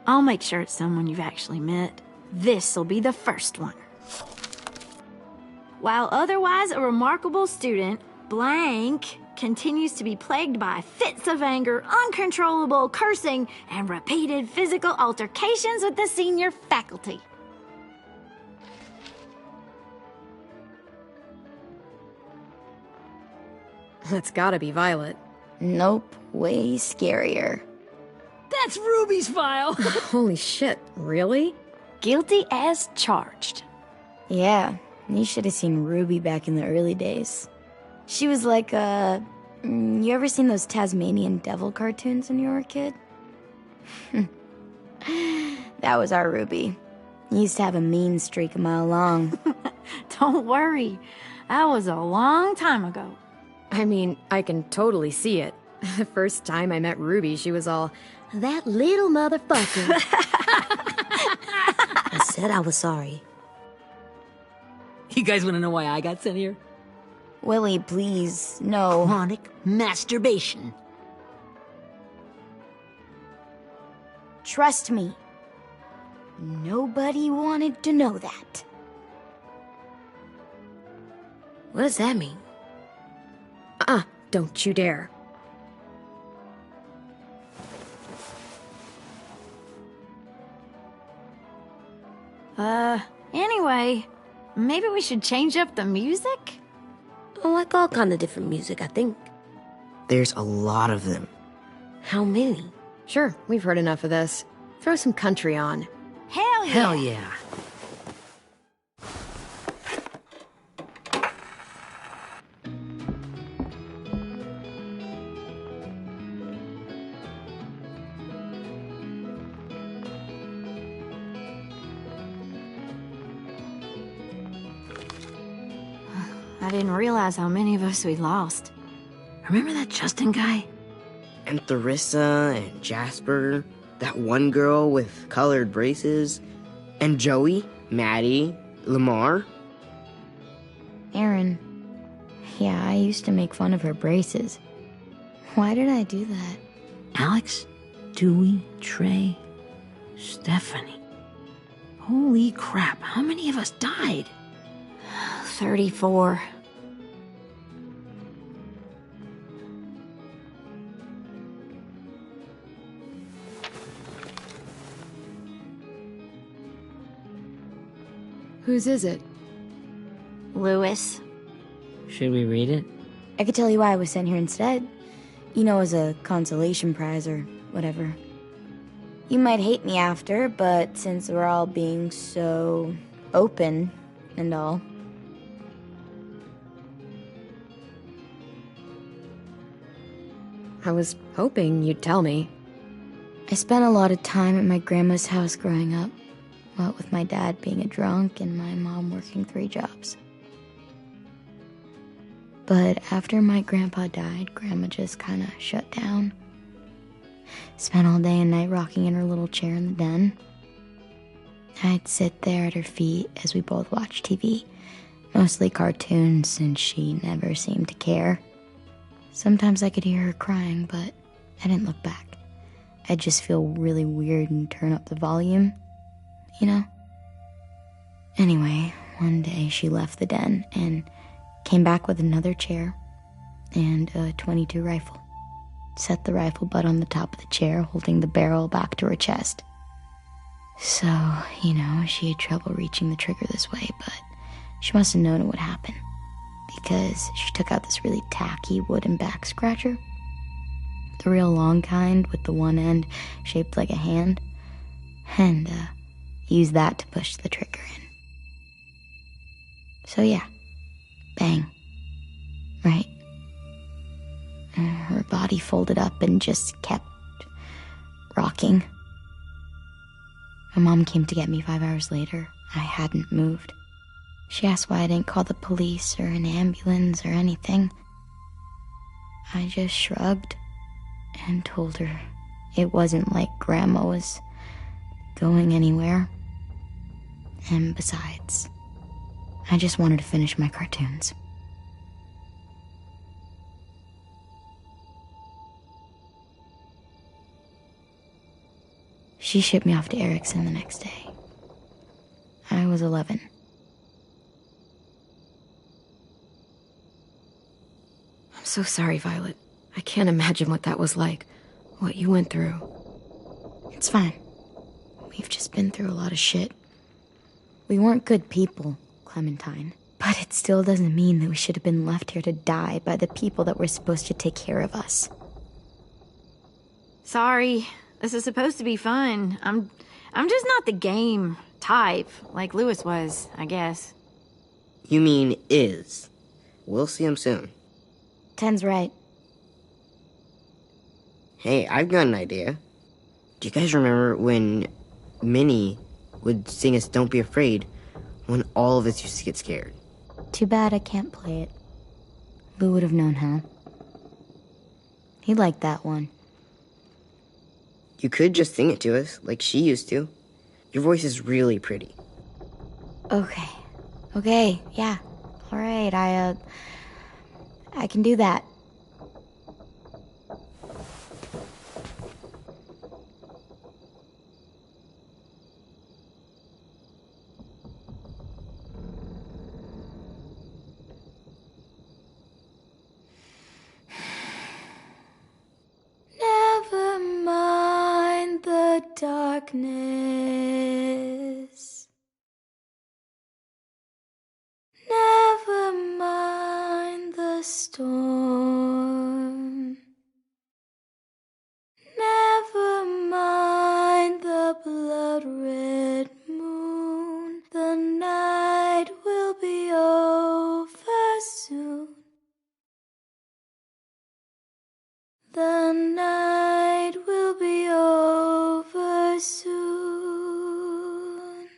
I'll make sure it's someone you've actually met. This'll be the first one. While otherwise a remarkable student, blank continues to be plagued by fits of anger, uncontrollable cursing, and repeated physical altercations with the senior faculty. That's gotta be Violet. Nope, way scarier. That's Ruby's file. Holy shit, really? Guilty as charged. Yeah, you should have seen Ruby back in the early days. She was like you ever seen those Tasmanian devil cartoons when you were a kid? That was our Ruby. He used to have a mean streak a mile long. Don't worry, that was a long time ago. I mean, I can totally see it. The first time I met Ruby, she was all, "That little motherfucker." I said I was sorry. You guys want to know why I got sent here? Willie, please, no. Chronic masturbation. Trust me. Nobody wanted to know that. What does that mean? Don't you dare. Anyway, maybe we should change up the music? I like all kind of different music, I think. There's a lot of them. How many? Sure, we've heard enough of this. Throw some country on. Hell yeah! Hell yeah. I didn't realize how many of us we lost. Remember that Justin guy? And Theresa and Jasper, that one girl with colored braces, and Joey, Maddie, Lamar. Aaron. Yeah, I used to make fun of her braces. Why did I do that? Alex, Dewey, Trey, Stephanie. Holy crap, how many of us died? 34. Whose is it? Lewis. Should we read it? I could tell you why I was sent here instead. You know, as a consolation prize or whatever. You might hate me after, but since we're all being so open and all. I was hoping you'd tell me. I spent a lot of time at my grandma's house growing up, what with my dad being a drunk and my mom working 3 jobs. But after my grandpa died, Grandma just kinda shut down. Spent all day and night rocking in her little chair in the den. I'd sit there at her feet as we both watched TV, mostly cartoons since she never seemed to care. Sometimes I could hear her crying, but I didn't look back. I'd just feel really weird and turn up the volume, you know? Anyway, one day she left the den and came back with another chair and a .22 rifle. Set the rifle butt on the top of the chair, holding the barrel back to her chest. So, she had trouble reaching the trigger this way, but she must have known it would happen, because she took out this really tacky wooden back scratcher. The real long kind with the one end shaped like a hand, and used that to push the trigger in. So yeah, bang, right? Her body folded up and just kept rocking. My mom came to get me 5 hours later. I hadn't moved. She asked why I didn't call the police or an ambulance or anything. I just shrugged and told her it wasn't like Grandma was going anywhere. And besides, I just wanted to finish my cartoons. She shipped me off to Erickson the next day. I was 11. I'm so sorry, Violet. I can't imagine what that was like, what you went through. It's fine. We've just been through a lot of shit. We weren't good people, Clementine. But it still doesn't mean that we should have been left here to die by the people that were supposed to take care of us. Sorry. This is supposed to be fun. I'm just not the game type, like Lewis was, I guess. You mean is. We'll see him soon. 10's right. Hey, I've got an idea. Do you guys remember when Minnie would sing us Don't Be Afraid when all of us used to get scared? Too bad I can't play it. Lou would have known how. He liked that one. You could just sing it to us, like she used to. Your voice is really pretty. Okay, yeah. All right, I can do that. Never mind the darkness. Never mind the storm. Never mind the blood-red moon. The night will be over soon. The night will be over soon.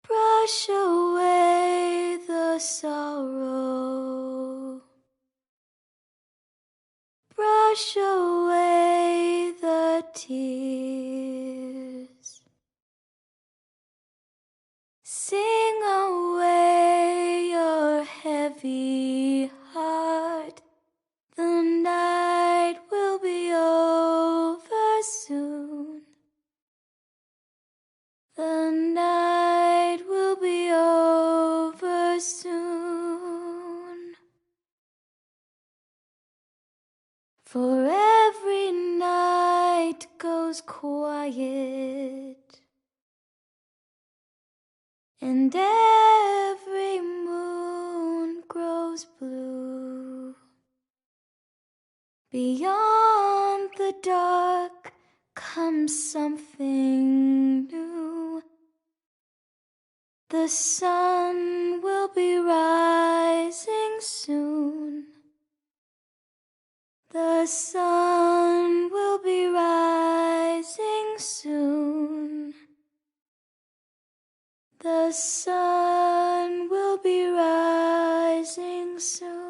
Brush away the sorrow. Brush away the tears. Sing away your heavy heart. The night will be over soon. The night will be over soon. For every night goes quiet, and every moon grows blue. Beyond the dark comes something new. The sun will be rising soon. The sun will be rising soon. The sun will be rising soon.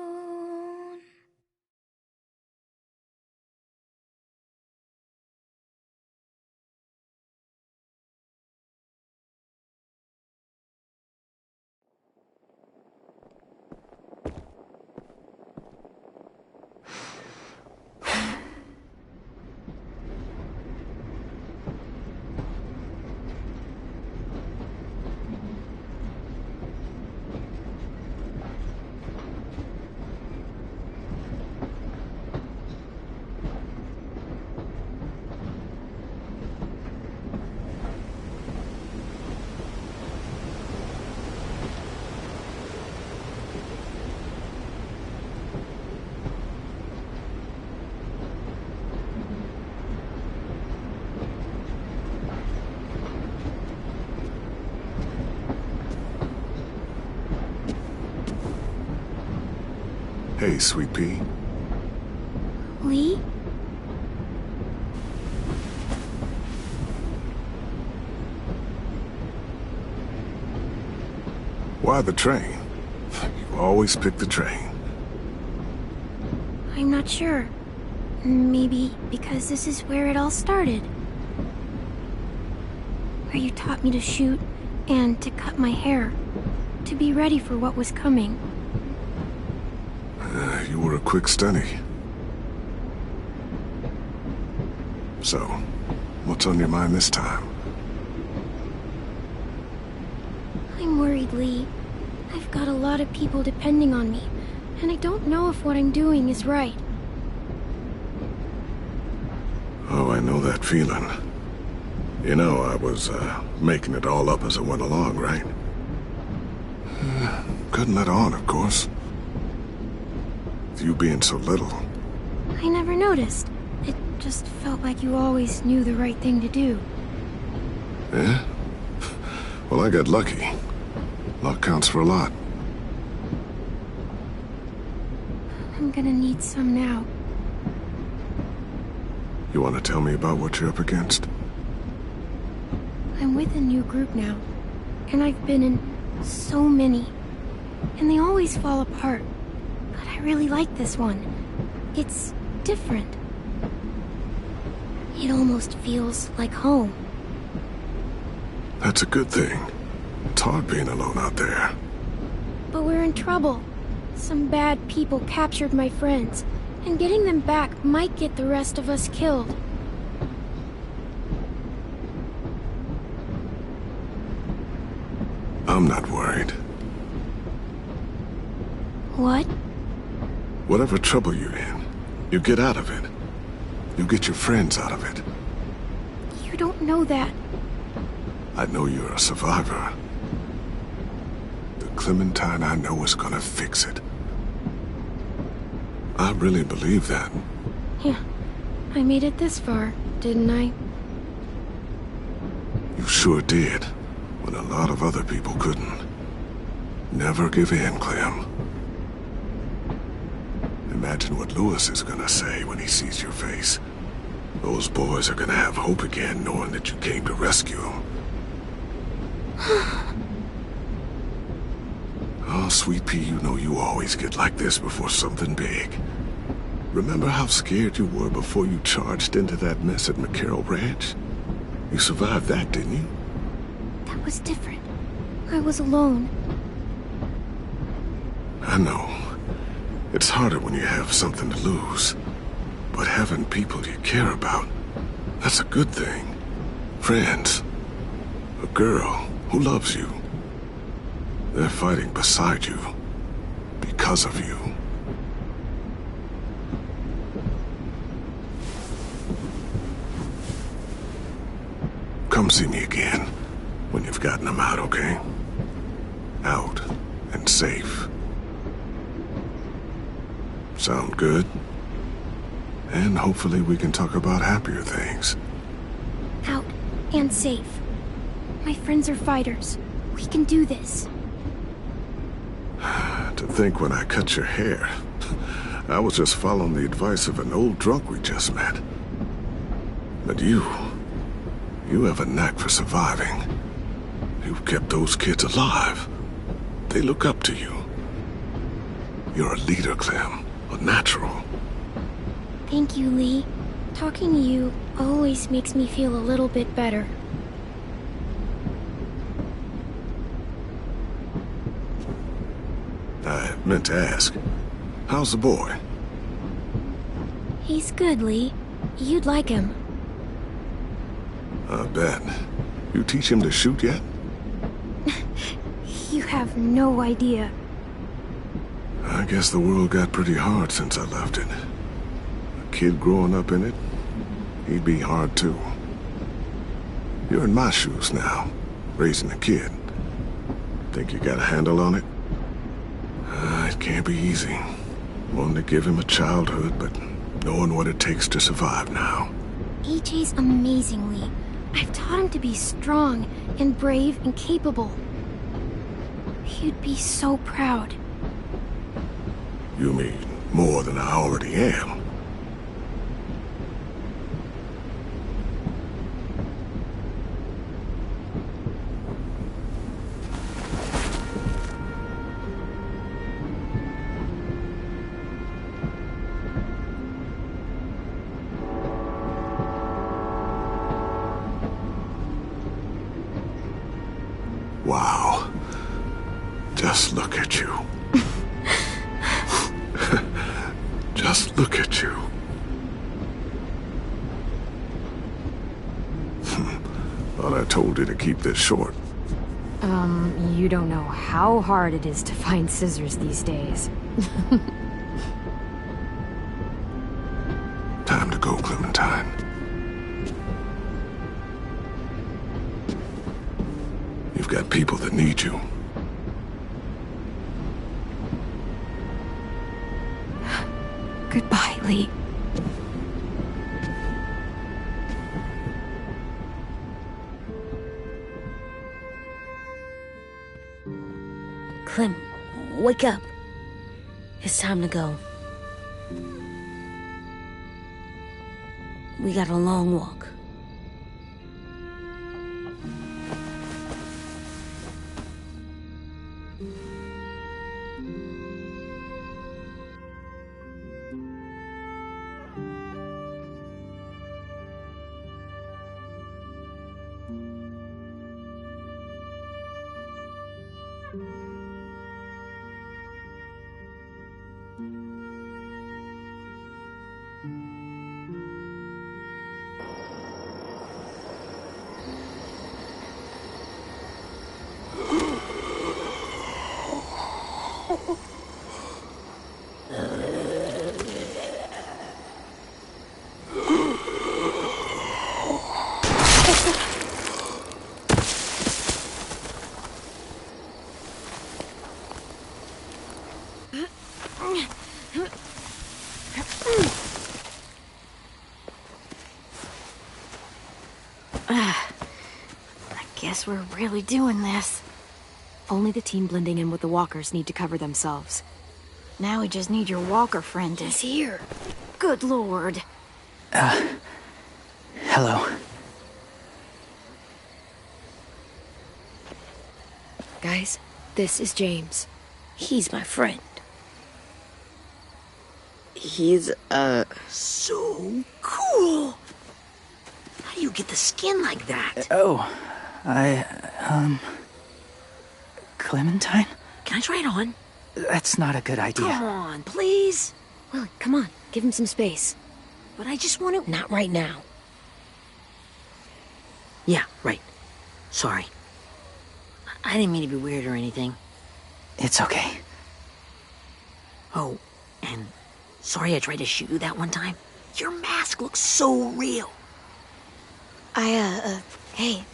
Hey, Sweet Pea. Lee? Why the train? You always pick the train. I'm not sure. Maybe because this is where it all started. Where you taught me to shoot and to cut my hair. To be ready for what was coming. You were a quick study. So, what's on your mind this time? I'm worried, Lee. I've got a lot of people depending on me, and I don't know if what I'm doing is right. Oh, I know that feeling. You know, I was, making it all up as I went along, right? Couldn't let on, of course. With you being so little. I never noticed. It just felt like you always knew the right thing to do. Yeah? Well, I got lucky. Luck counts for a lot. I'm gonna need some now. You want to tell me about what you're up against? I'm with a new group now, and I've been in so many, and they always fall apart. But I really like this one. It's different. It almost feels like home. That's a good thing. It's hard being alone out there. But we're in trouble. Some bad people captured my friends, and getting them back might get the rest of us killed. I'm not worried. What? Whatever trouble you're in, you get out of it. You get your friends out of it. You don't know that. I know you're a survivor. The Clementine I know is gonna fix it. I really believe that. Yeah, I made it this far, didn't I? You sure did, when a lot of other people couldn't. Never give in, Clem. Imagine what Lewis is gonna say when he sees your face. Those boys are gonna have hope again, knowing that you came to rescue them. Oh, Sweet Pea, you know you always get like this before something big. Remember how scared you were before you charged into that mess at McCarroll Ranch? You survived that, didn't you? That was different. I was alone. I know. It's harder when you have something to lose. But having people you care about, that's a good thing. Friends. A girl who loves you. They're fighting beside you. Because of you. Come see me again when you've gotten them out, okay? Out and safe. Sound good? And hopefully we can talk about happier things. Out and safe. My friends are fighters. We can do this. To think when I cut your hair, I was just following the advice of an old drunk we just met. But you have a knack for surviving. You've kept those kids alive. They look up to you. You're a leader, Clem. A natural. Thank you, Lee. Talking to you always makes me feel a little bit better. I meant to ask, how's the boy? He's good, Lee. You'd like him. I bet. You teach him to shoot yet? You have no idea. I guess the world got pretty hard since I left it. A kid growing up in it, he'd be hard too. You're in my shoes now, raising a kid. Think you got a handle on it? It can't be easy. Wanting to give him a childhood, but knowing what it takes to survive now. AJ's amazing, Lee. I've taught him to be strong and brave and capable. He'd be so proud. You mean more than I already am? Wow. Just look at you. Just look at you. Thought I told you to keep this short. You don't know how hard it is to find scissors these days. Time to go, Clementine. You've got people that need you. Goodbye, Lee. Clem, wake up. It's time to go. We got a long walk. Guess we're really doing this. Only the team blending in with the walkers need to cover themselves. Now we just need your walker friend to... He's here. Good lord. Hello. Guys, this is James. He's my friend. He's, So cool! How do you get the skin like that? Clementine? Can I try it on? That's not a good idea. Come on, please. Willie, come on. Give him some space. But I just want to... Not right now. Yeah, right. Sorry. I didn't mean to be weird or anything. It's okay. Oh, and sorry I tried to shoot you that one time. Your mask looks so real. Hey.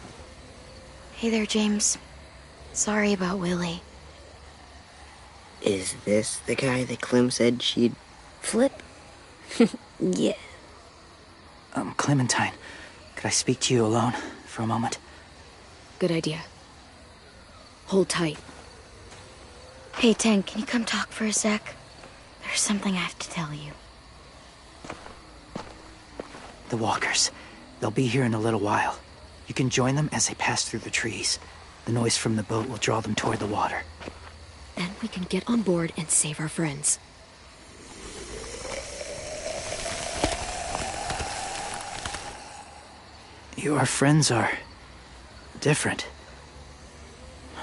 Hey there, James. Sorry about Willie. is this the guy that Clem said she'd flip? Yeah. Clementine, could I speak to you alone for a moment? Good idea. Hold tight. Hey, Tank, can you come talk for a sec? There's There's something I have to tell you. The walkers. They'll be here in a little while. You can join them as they pass through the trees. The noise from the boat will draw them toward the water. Then we can get on board and save our friends. Your friends are different.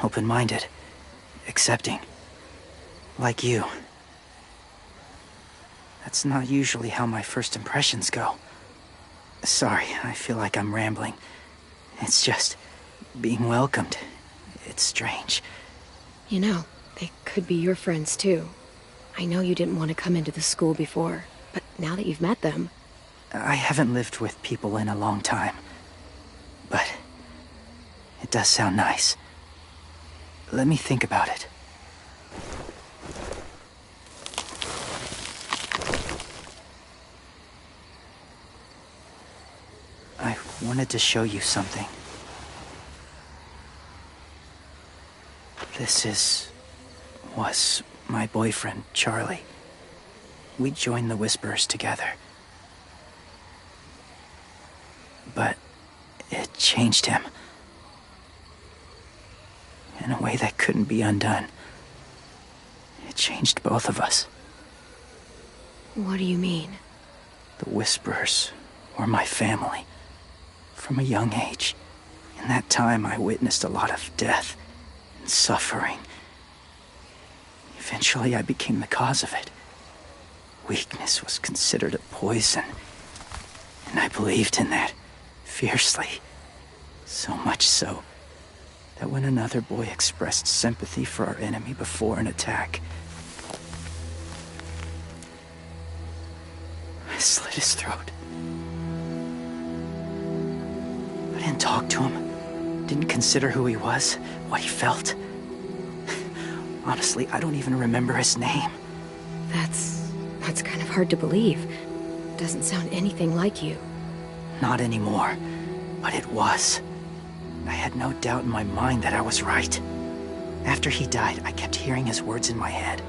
Open-minded. Accepting. Like you. That's not usually how my first impressions go. Sorry, I feel like I'm rambling. It's just being welcomed. It's strange. You know, they could be your friends too. I know you didn't want to come into the school before, but now that you've met them... I haven't lived with people in a long time. But it does sound nice. Let me think about it. I wanted to show you something. This was my boyfriend, Charlie. We joined the Whisperers together. But it changed him. In a way that couldn't be undone. It changed both of us. What do you mean? The Whisperers were my family. From a young age. In that time, I witnessed a lot of death and suffering. Eventually, I became the cause of it. Weakness was considered a poison. And I believed in that, fiercely. So much so, that when another boy expressed sympathy for our enemy before an attack, I slit his throat. I didn't talk to him. Didn't consider who he was, what he felt. Honestly, I don't even remember his name. That's kind of hard to believe. Doesn't sound anything like you. Not anymore, but it was. I had no doubt in my mind that I was right. After he died, I kept hearing his words in my head.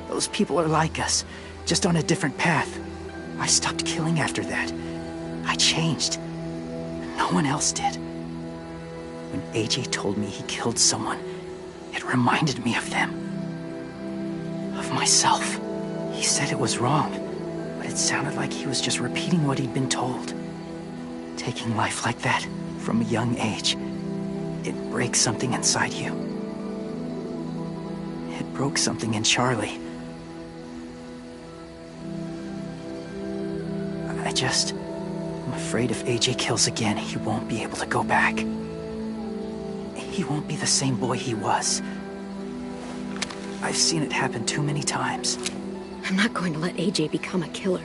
Those people are like us, just on a different path. I stopped killing after that. I changed. No one else did. When AJ told me he killed someone, it reminded me of them. Of myself. He said it was wrong, but it sounded like he was just repeating what he'd been told. Taking life like that, from a young age, it breaks something inside you. It broke something in Charlie. I'm afraid if AJ kills again, he won't be able to go back. He won't be the same boy he was. I've seen it happen too many times. I'm not going to let AJ become a killer.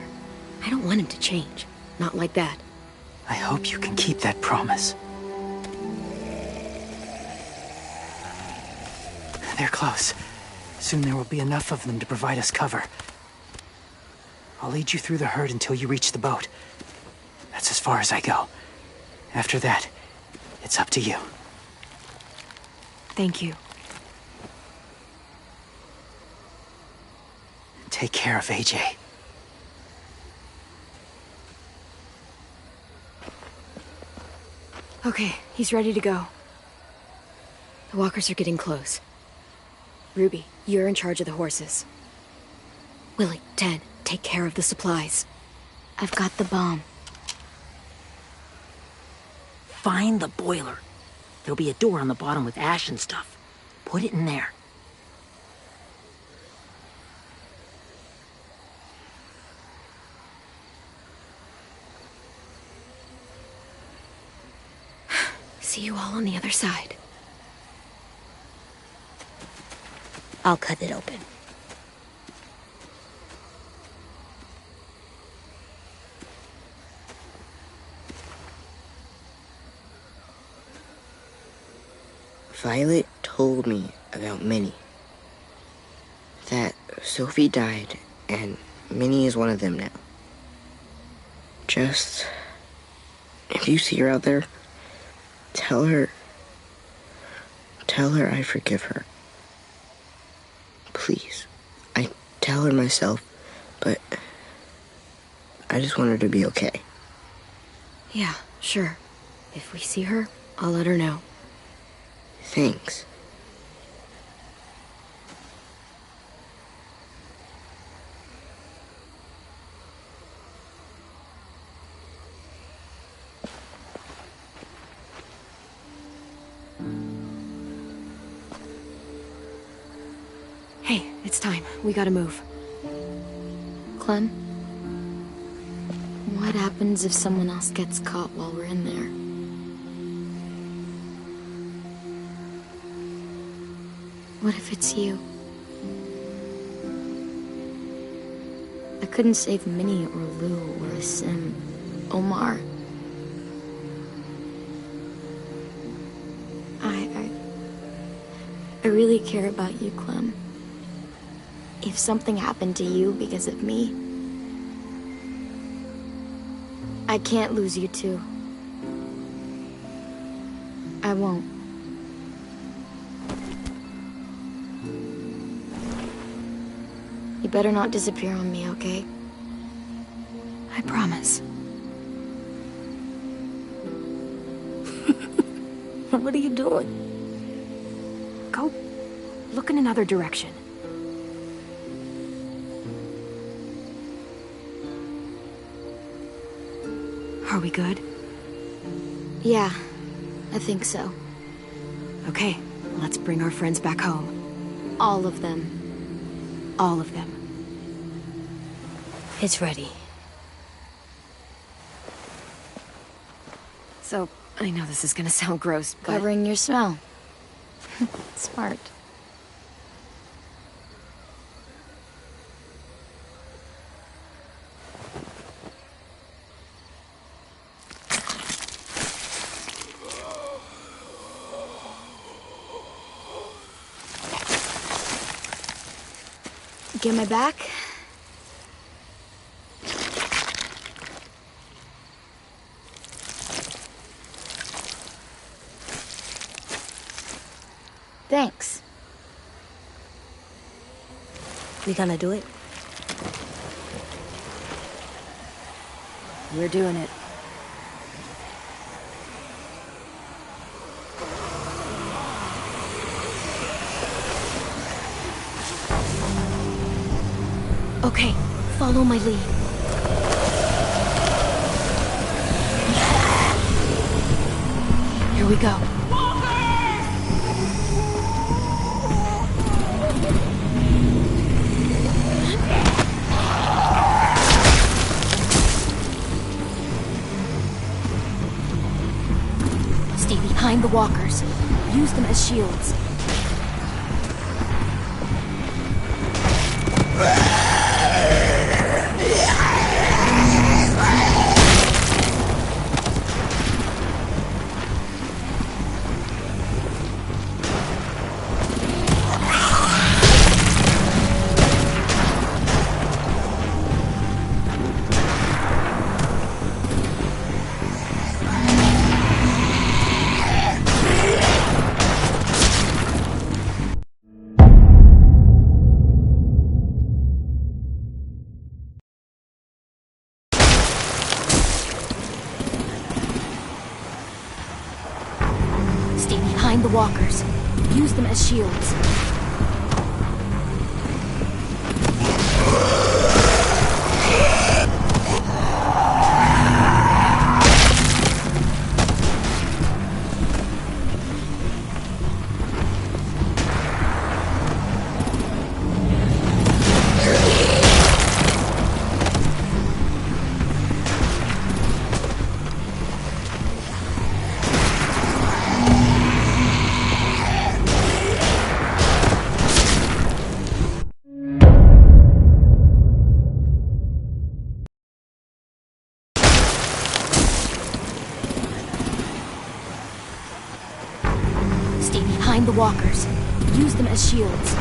I don't want him to change. Not like that. I hope you can keep that promise. They're close. Soon there will be enough of them to provide us cover. I'll lead you through the herd until you reach the boat. That's as far as I go. After that, it's up to you. Thank you. Take care of AJ. Okay, he's ready to go. The walkers are getting close. Ruby, you're in charge of the horses. Willie, Ted, take care of the supplies. I've got the bomb. Find the boiler. There'll be a door on the bottom with ash and stuff. Put it in there. See you all on the other side. I'll cut it open. Violet told me about Minnie. That Sophie died, and Minnie is one of them now. Just... if you see her out there, tell her I forgive her. Please. tell her myself, but I just want her to be okay. Yeah, sure. If we see her, I'll let her know. Thanks. Hey, it's time. We gotta move. Clem? What happens if someone else gets caught while we're in there? What if it's you? I couldn't save Minnie or Lou or Asim, Omar. I really care about you, Clem. If something happened to you because of me, I can't lose you too. I won't. You better not disappear on me, okay? I promise. What are you doing? Go look in another direction. Are we good? Yeah, I think so. Okay, let's bring our friends back home. All of them. All of them. It's ready. So, I know this is gonna sound gross, but... Covering your smell. Smart. Get my back? Thanks. We gonna do it? We're doing it. Okay, follow my lead. Here we go. Stay behind the walkers. Use them as shields. Behind the walkers. Use them as shields. Behind the walkers. Use them as shields.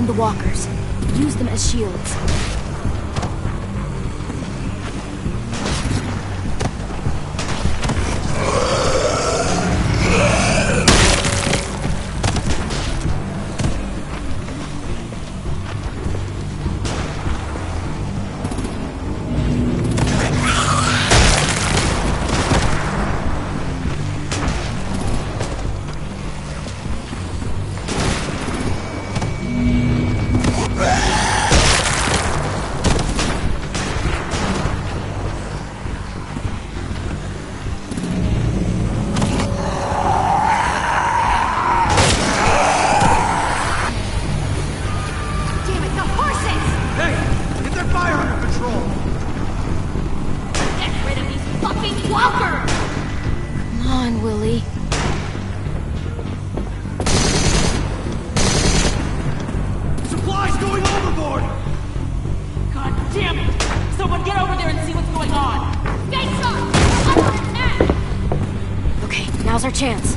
the walkers. Use them as shields. Now's our chance.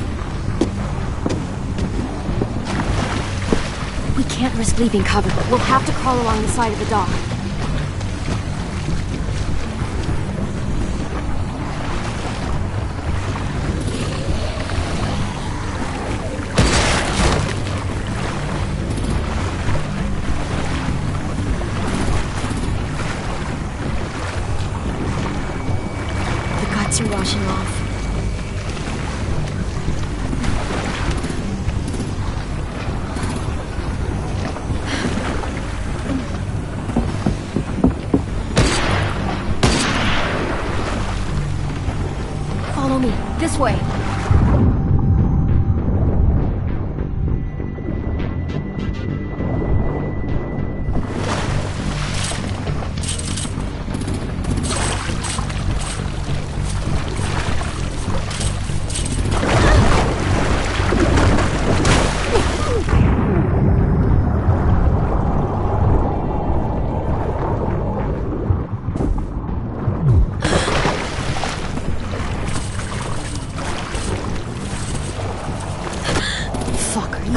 We can't risk leaving cover. We'll have to crawl along the side of the dock. The guts are washing off. This way.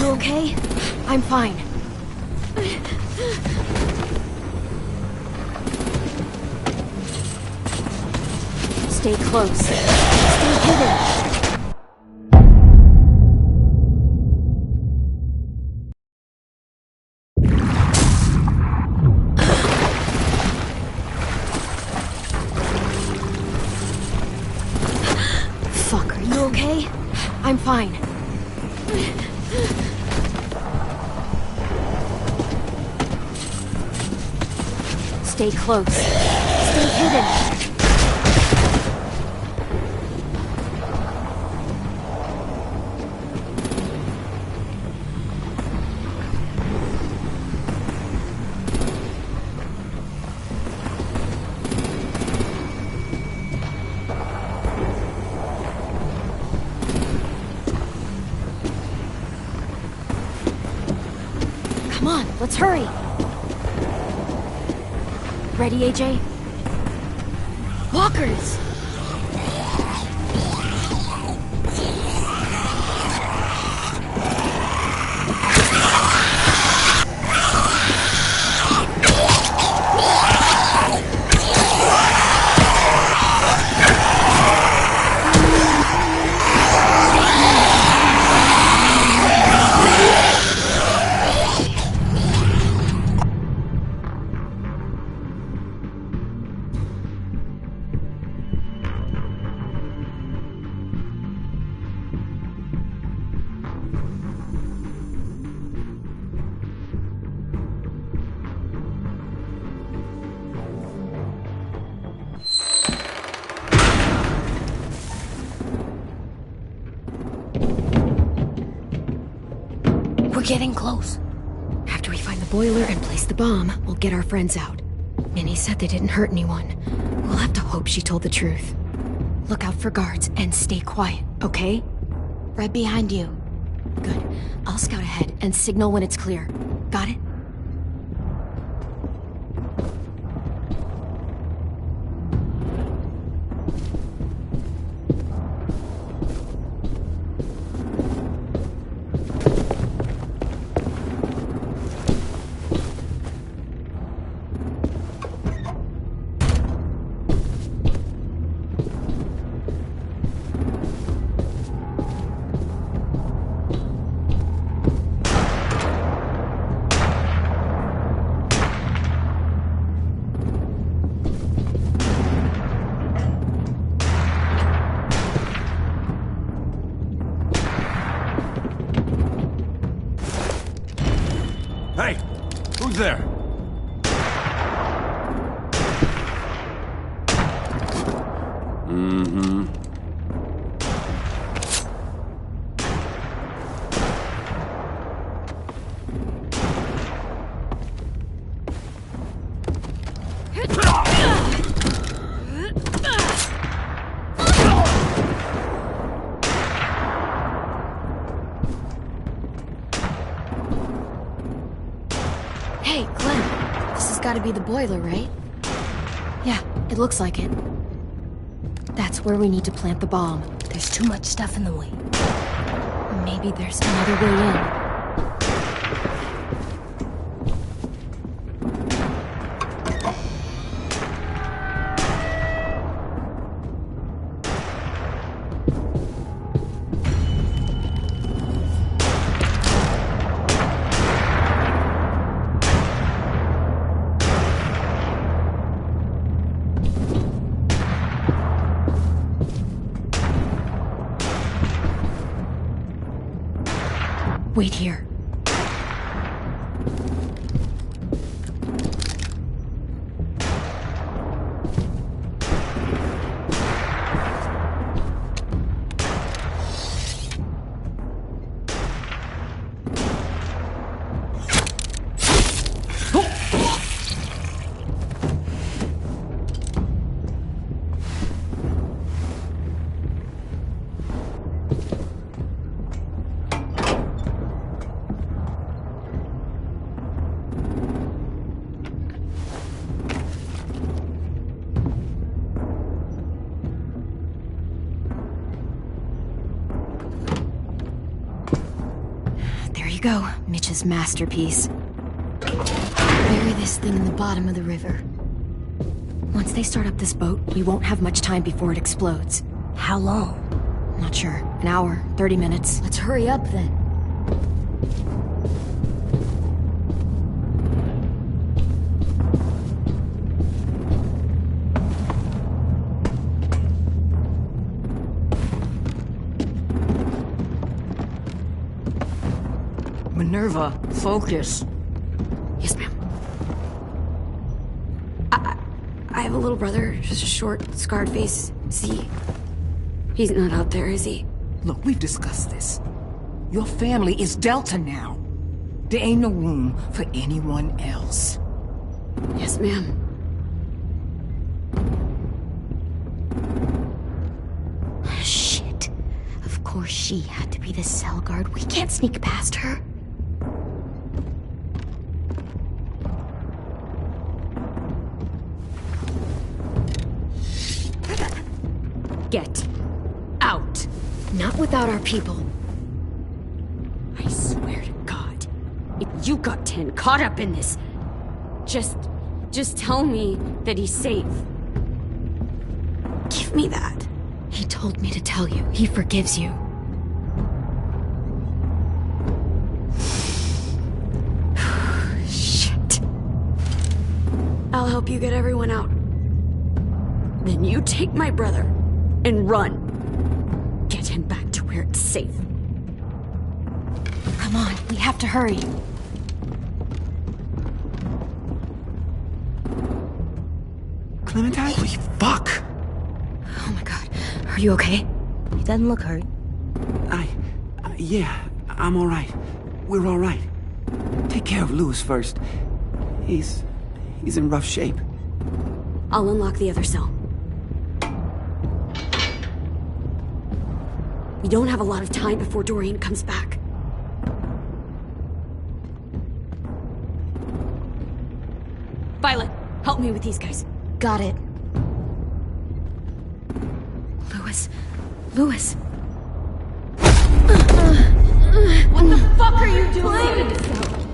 Okay? I'm fine. Stay close. Stay hidden. Fuck, are you okay? I'm fine. Stay close. Stay hidden. Come on, let's hurry. Ready, AJ? Walkers! Getting close. After we find the boiler and place the bomb, we'll get our friends out. Minnie said they didn't hurt anyone. We'll have to hope she told the truth. Look out for guards and stay quiet, okay? Right behind you. Good. I'll scout ahead and signal when it's clear. Got it? there! Mm-hmm. Hey, Glenn. This has got to be the boiler, right? Yeah, it looks like it. That's where we need to plant the bomb. There's too much stuff in the way. Maybe there's another way in. Wait here. Go, Mitch's masterpiece. Bury this thing in the bottom of the river. Once they start up this boat, we won't have much time before it explodes. How long? Not sure. An hour, 30 minutes. Let's hurry up then. Minerva, focus. Yes, ma'am. I have a little brother, just a short, scarred face. See? He's not out there, is he? Look, we've discussed this. Your family is Delta now. There ain't no room for anyone else. Yes, ma'am. Shit. Of course she had to be the cell guard. We can't sneak past her. Get out. Not without our people. I swear to God, if you got 10 caught up in this, just tell me that he's safe. Give me that. He told me to tell you. He forgives you. Shit. I'll help you get everyone out. Then you take my brother and run. Get him back to where it's safe. Come on, we have to hurry. Clementine? Holy fuck! Oh my god. Are you okay? He doesn't look hurt. Yeah, I'm alright. We're alright. Take care of Louis first. He's in rough shape. I'll unlock the other cell. We don't have a lot of time before Dorian comes back. Violet, help me with these guys. Got it. Louis. What the fuck are you doing?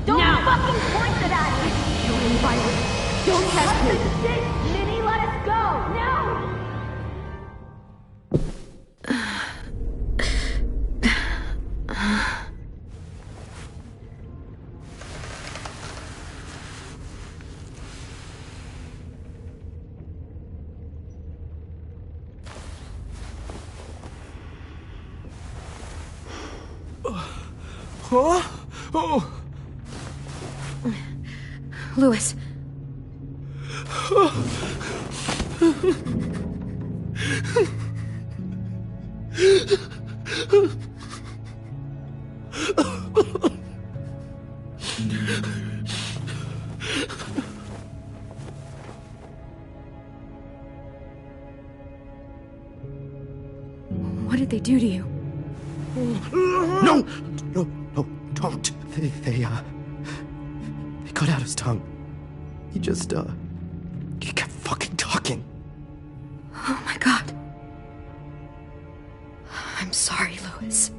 Don't fucking point it at me! Dorian, Violet, don't hesitate. Minnie, let us go! Now! Louis. What did they do to you? No! No, no, don't. They cut out his tongue. He just, he kept fucking talking. Oh my god. I'm sorry, Louis.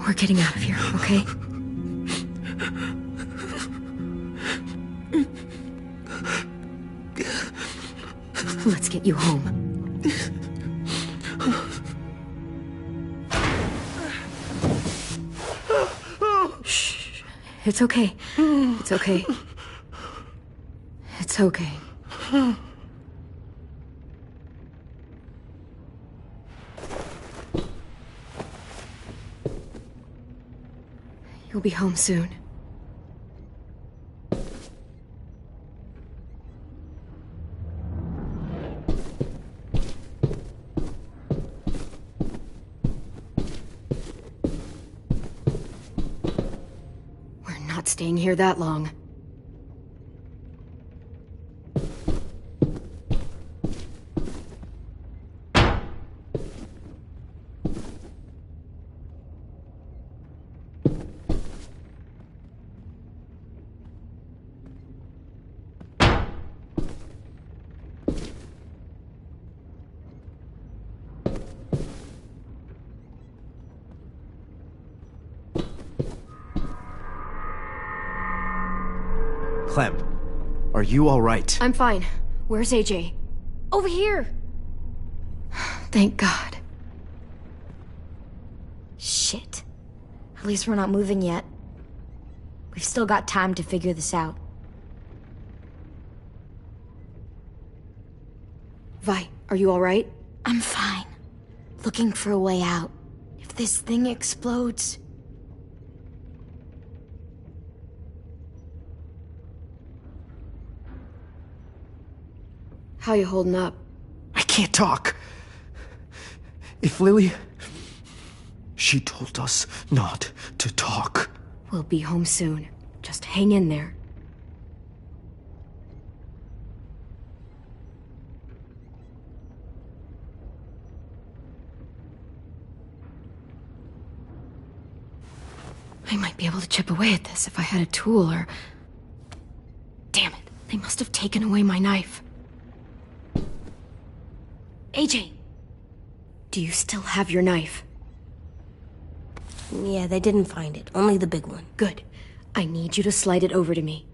We're getting out of here, okay? Let's get you home. Shh. It's okay. It's okay. It's okay. You'll be home soon. We're not staying here that long. Clem, are you alright? I'm fine. Where's AJ? Over here. Thank God. Shit. At least we're not moving yet. We've still got time to figure this out. Vi, are you alright? I'm fine. Looking for a way out. If this thing explodes... How you holding up? I can't talk. If Lily... She told us not to talk. We'll be home soon. Just hang in there. I might be able to chip away at this if I had a tool or... Damn it, they must have taken away my knife. AJ! Do you still have your knife? Yeah, they didn't find it. Only the big one. Good. I need you to slide it over to me.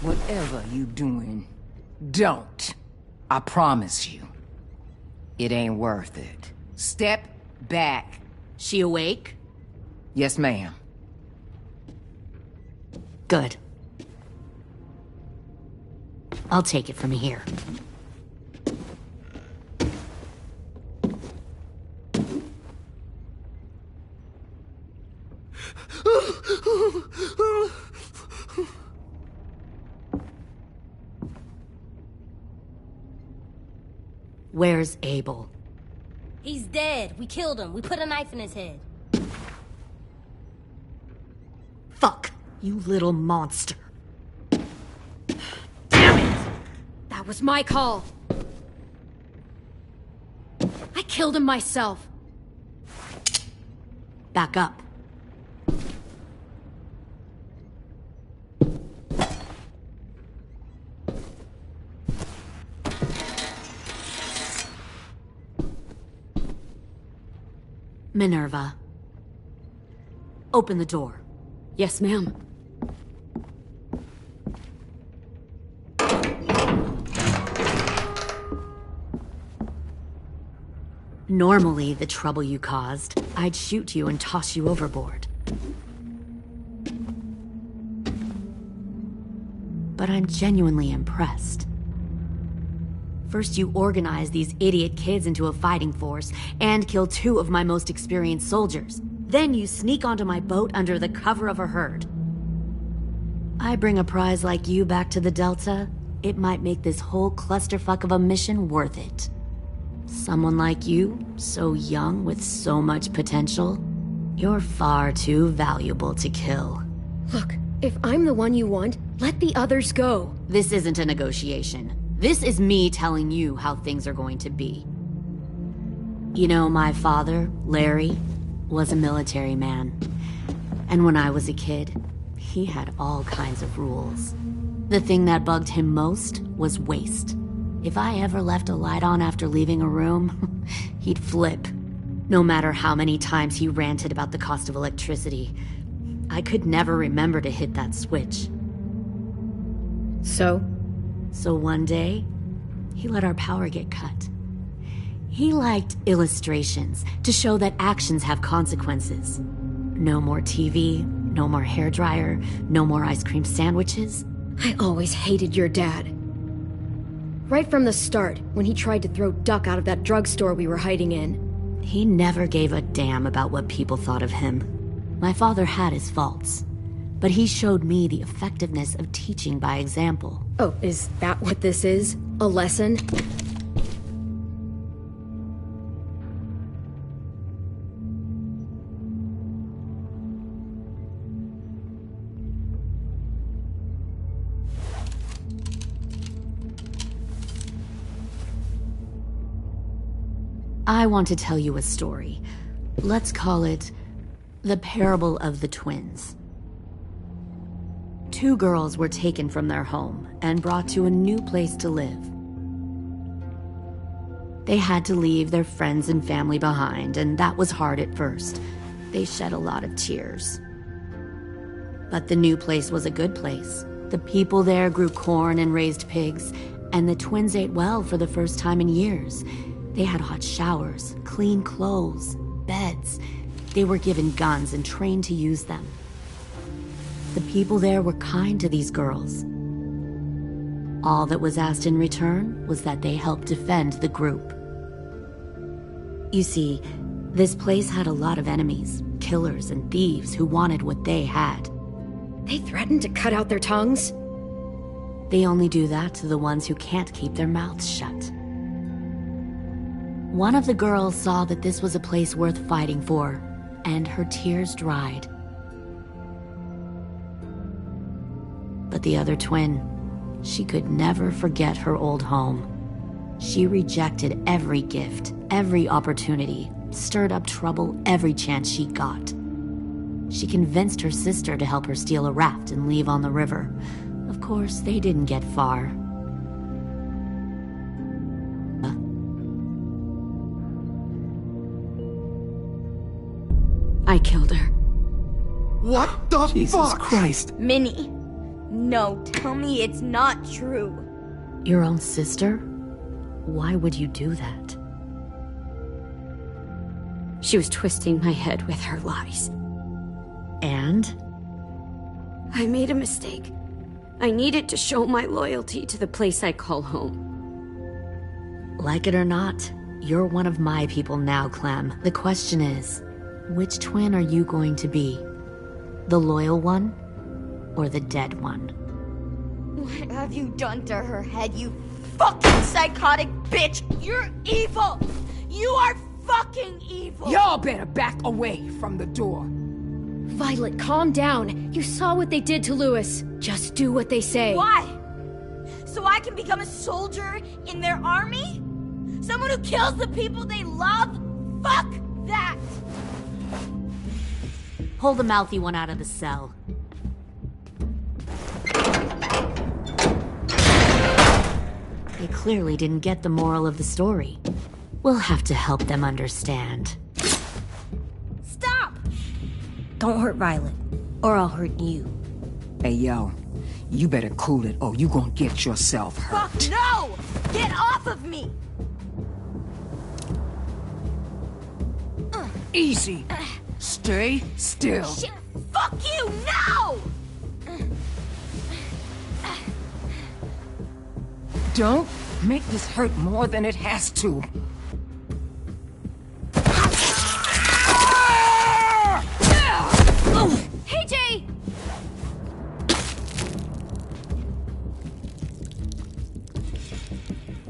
Whatever you doing, don't. I promise you. It ain't worth it. Step back. She awake? Yes, ma'am. Good. I'll take it from here. Where's Abel? He's dead. We killed him. We put a knife in his head. Fuck, you little monster. Damn it! That was my call. I killed him myself. Back up. Minerva. Open the door. Yes, ma'am. Normally, the trouble you caused, I'd shoot you and toss you overboard. But I'm genuinely impressed. First, you organize these idiot kids into a fighting force and kill 2 of my most experienced soldiers. Then you sneak onto my boat under the cover of a herd. I bring a prize like you back to the Delta, it might make this whole clusterfuck of a mission worth it. Someone like you, so young with so much potential, you're far too valuable to kill. Look, if I'm the one you want, let the others go. This isn't a negotiation. This is me telling you how things are going to be. You know, my father, Larry, was a military man. And when I was a kid, he had all kinds of rules. The thing that bugged him most was waste. If I ever left a light on after leaving a room, he'd flip. No matter how many times he ranted about the cost of electricity, I could never remember to hit that switch. So one day, he let our power get cut. He liked illustrations to show that actions have consequences. No more TV, no more hairdryer, no more ice cream sandwiches. I always hated your dad. Right from the start, when he tried to throw Duck out of that drugstore we were hiding in. He never gave a damn about what people thought of him. My father had his faults, but he showed me the effectiveness of teaching by example. Oh, is that what this is? A lesson? I want to tell you a story. Let's call it the Parable of the Twins. 2 girls were taken from their home and brought to a new place to live. They had to leave their friends and family behind, and that was hard at first. They shed a lot of tears. But the new place was a good place. The people there grew corn and raised pigs, and the twins ate well for the first time in years. They had hot showers, clean clothes, beds. They were given guns and trained to use them. The people there were kind to these girls. All that was asked in return was that they help defend the group. You see, this place had a lot of enemies, killers and thieves who wanted what they had. They threatened to cut out their tongues? They only do that to the ones who can't keep their mouths shut. One of the girls saw that this was a place worth fighting for, and her tears dried. But the other twin, she could never forget her old home. She rejected every gift, every opportunity, stirred up trouble every chance she got. She convinced her sister to help her steal a raft and leave on the river. Of course, they didn't get far. I killed her. What the Jesus fuck? Christ. Minnie, no, tell me it's not true. Your own sister? Why would you do that? She was twisting my head with her lies. And? I made a mistake. I needed to show my loyalty to the place I call home. Like it or not, you're one of my people now, Clem. The question is, which twin are you going to be? The loyal one, or the dead one? What have you done to her head, you fucking psychotic bitch? You're evil! You are fucking evil! Y'all better back away from the door. Violet, calm down. You saw what they did to Lewis. Just do what they say. Why? So I can become a soldier in their army? Someone who kills the people they love? Fuck that! Pull the mouthy one out of the cell. They clearly didn't get the moral of the story. We'll have to help them understand. Stop! Don't hurt Violet, or I'll hurt you. Hey, yo. You better cool it, or you gonna get yourself hurt. Fuck no! Get off of me! Easy. Stay still. Shit! Fuck you! No! Don't make this hurt more than it has to. Hey, Jay!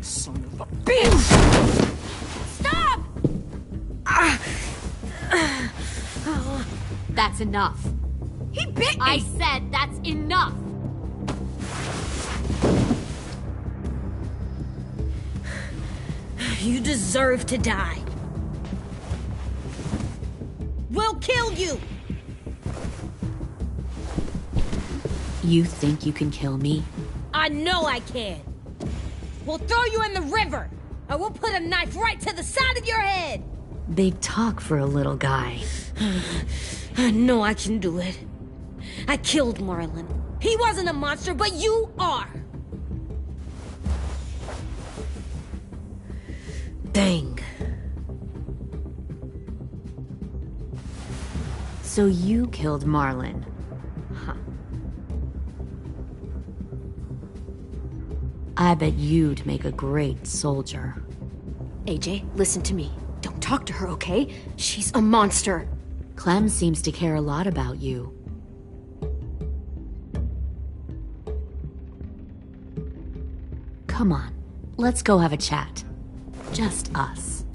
Son of a bitch! Stop! That's enough. He bit me! I said that's enough! You deserve to die. We'll kill you! You think you can kill me? I know I can. We'll throw you in the river, or we'll put a knife right to the side of your head. Big talk for a little guy. I know I can do it. I killed Marlon. He wasn't a monster, but you are. Dang. So you killed Marlon. Huh. I bet you'd make a great soldier. AJ, listen to me. Don't talk to her, okay? She's a monster. Clem seems to care a lot about you. Come on, let's go have a chat. Just us.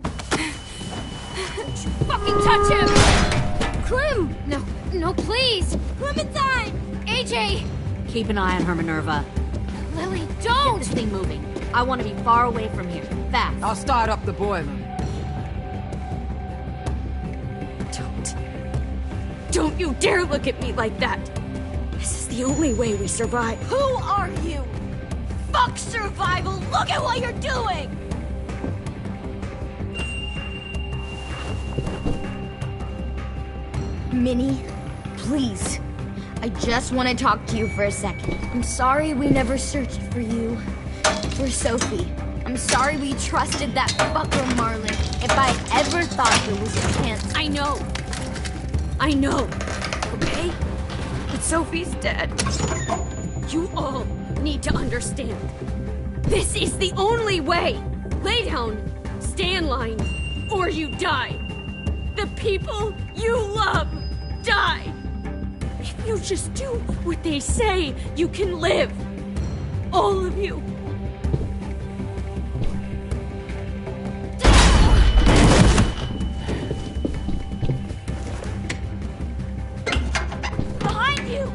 Fucking touch him! Clem! No, please! Clementine! AJ! Keep an eye on her, Minerva. Lily, Get don't! this thing moving. I want to be far away from here. Fast. I'll start up the boiler. Don't you dare look at me like that! This is the only way we survive. Who are you? Fuck survival! Look at what you're doing! Minnie, please. I just want to talk to you for a second. I'm sorry we never searched for you. For Sophie. I'm sorry we trusted that fucker Marlon. If I ever thought there was a chance. I know. Okay? But Sophie's dead. You all need to understand. This is the only way. Lay down, stay in line, or you die. The people you love die. If you just do what they say, you can live. All of you. Behind you!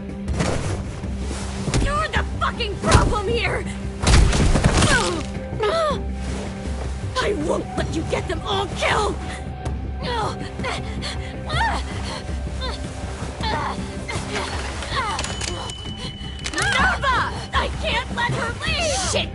You're the fucking problem here! I won't let you get them all killed! Minerva! I can't let her leave! Shit!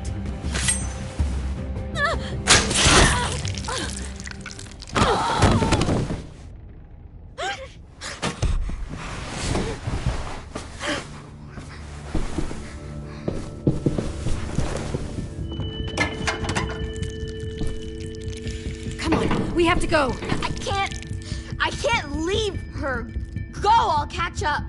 Come on, we have to go. I can't leave her. Go, I'll catch up.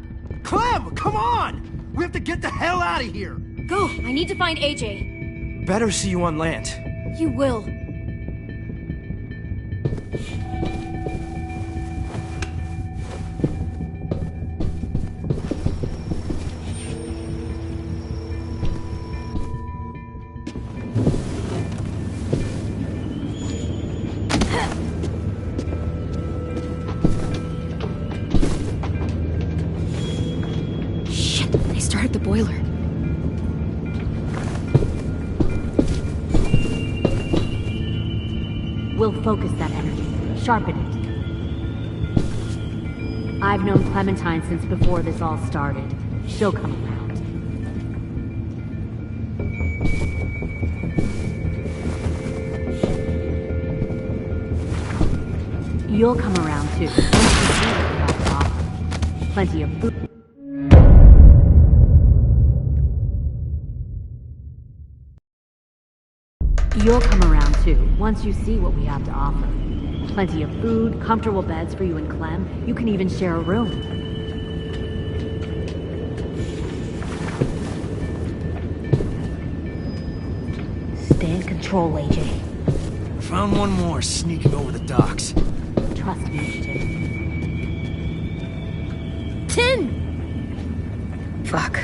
Clem, come on! We have to get the hell out of here! Go, I need to find AJ. Better see you on land. You will. Shit, they started the boiler. We'll focus that energy. Sharpen it. I've known Clementine since before this all started. She'll come around. You'll come around too. Once you see what we have to offer. Plenty of food. You'll come around too, once you see what we have to offer. Plenty of food, comfortable beds for you and Clem. You can even share a room. Stay in control, AJ. Found one more sneaking over the docks. Trust me, AJ. 10! Fuck.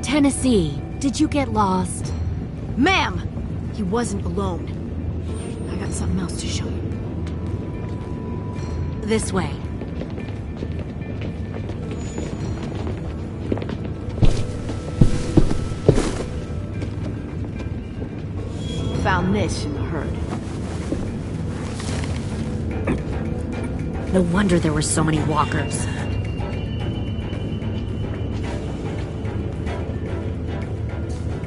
Tennessee, did you get lost? Ma'am! He wasn't alone. I got something else to show you. This way. Found this in the herd. No wonder there were so many walkers.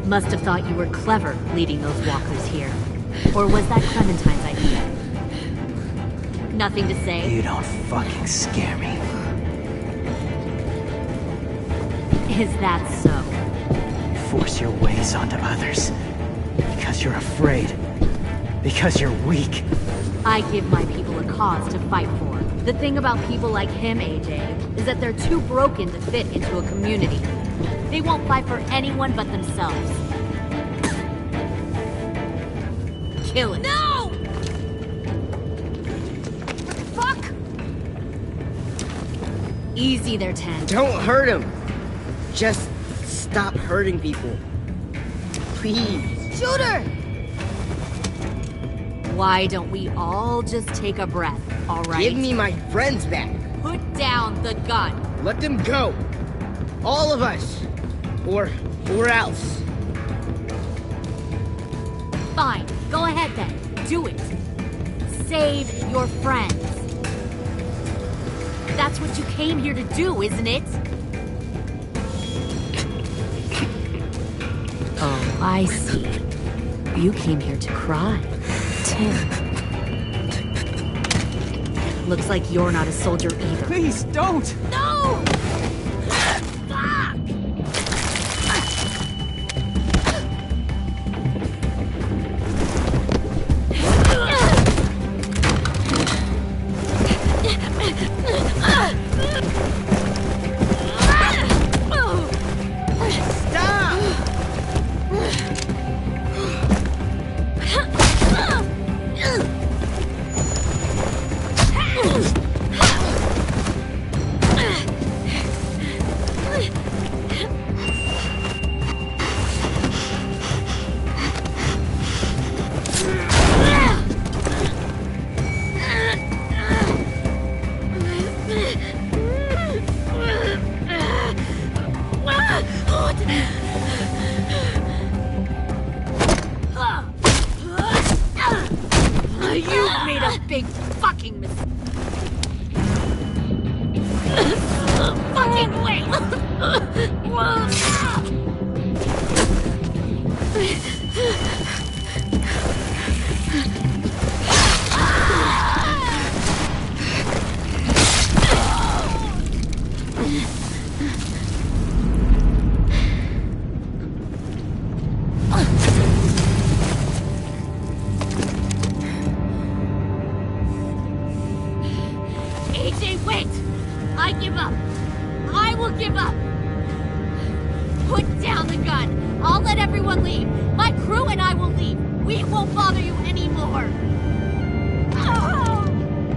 Must have thought you were clever leading those walkers here. Or was that Clementine's idea? Nothing to say? You don't fucking scare me. Is that so? Force your ways onto others. Because you're afraid. Because you're weak. I give my people a cause to fight for. The thing about people like him, AJ, is that they're too broken to fit into a community. They won't fight for anyone but themselves. Kill it. No! Fuck! Easy there, 10. Don't hurt him. Just stop hurting people. Please. Shoot her! Why don't we all just take a breath, all right? Give me my friends back. Put down the gun. Let them go. All of us. Or else. Fine. Go ahead then. Do it. Save your friends. That's what you came here to do, isn't it? Oh, I see. You came here to cry. Tim. Looks like you're not a soldier either. Please, don't! No! You made a big fucking mistake. Fucking wait! AJ, wait! I give up. I will give up. Put down the gun. I'll let everyone leave. My crew and I will leave. We won't bother you anymore.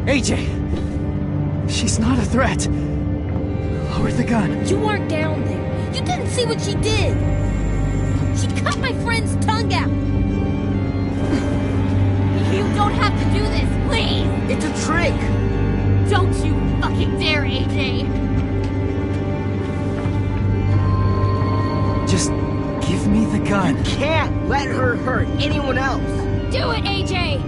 AJ! She's not a threat. Lower the gun. You weren't down there. You didn't see what she did. She cut my friend's tongue out. You don't have to do this, please! It's a trick! Don't you fucking dare, AJ! Just give me the gun. You can't let her hurt anyone else. Do it, AJ!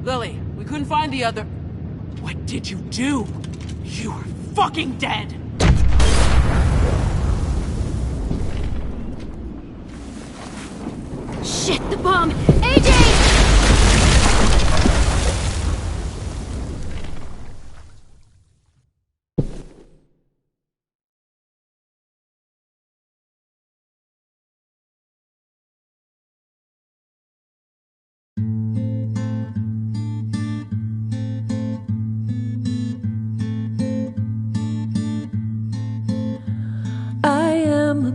Lily, we couldn't find the other... What did you do? You are fucking dead! Shit, the bomb! AJ!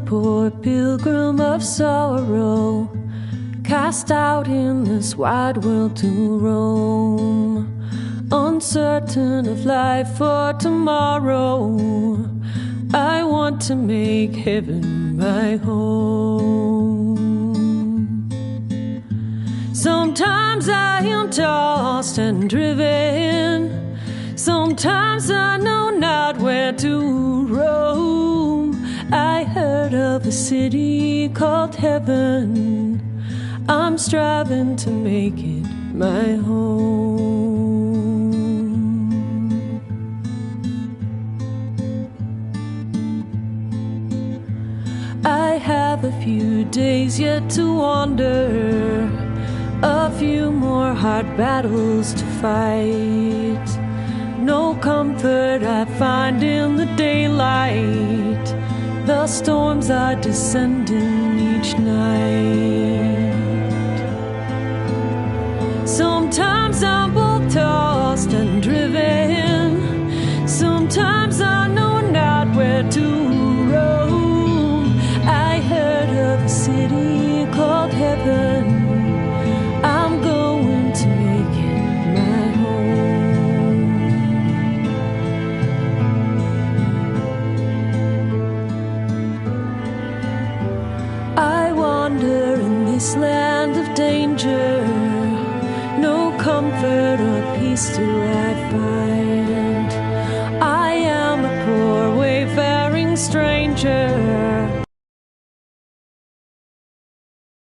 Poor pilgrim of sorrow, cast out in this wide world to roam, uncertain of life for tomorrow. I want to make heaven my home. Sometimes I am tossed and driven, sometimes I know not where to roam. I heard of a city called heaven, I'm striving to make it my home. I have a few days yet to wander, a few more hard battles to fight. No comfort I find in the daylight, the storms are descending each night. Sometimes I'm both tossed and driven, sometimes I know not where to roam. I heard of a city called heaven, I'm going to make it my home. I wander in this land of danger, no comfort or peace do I find.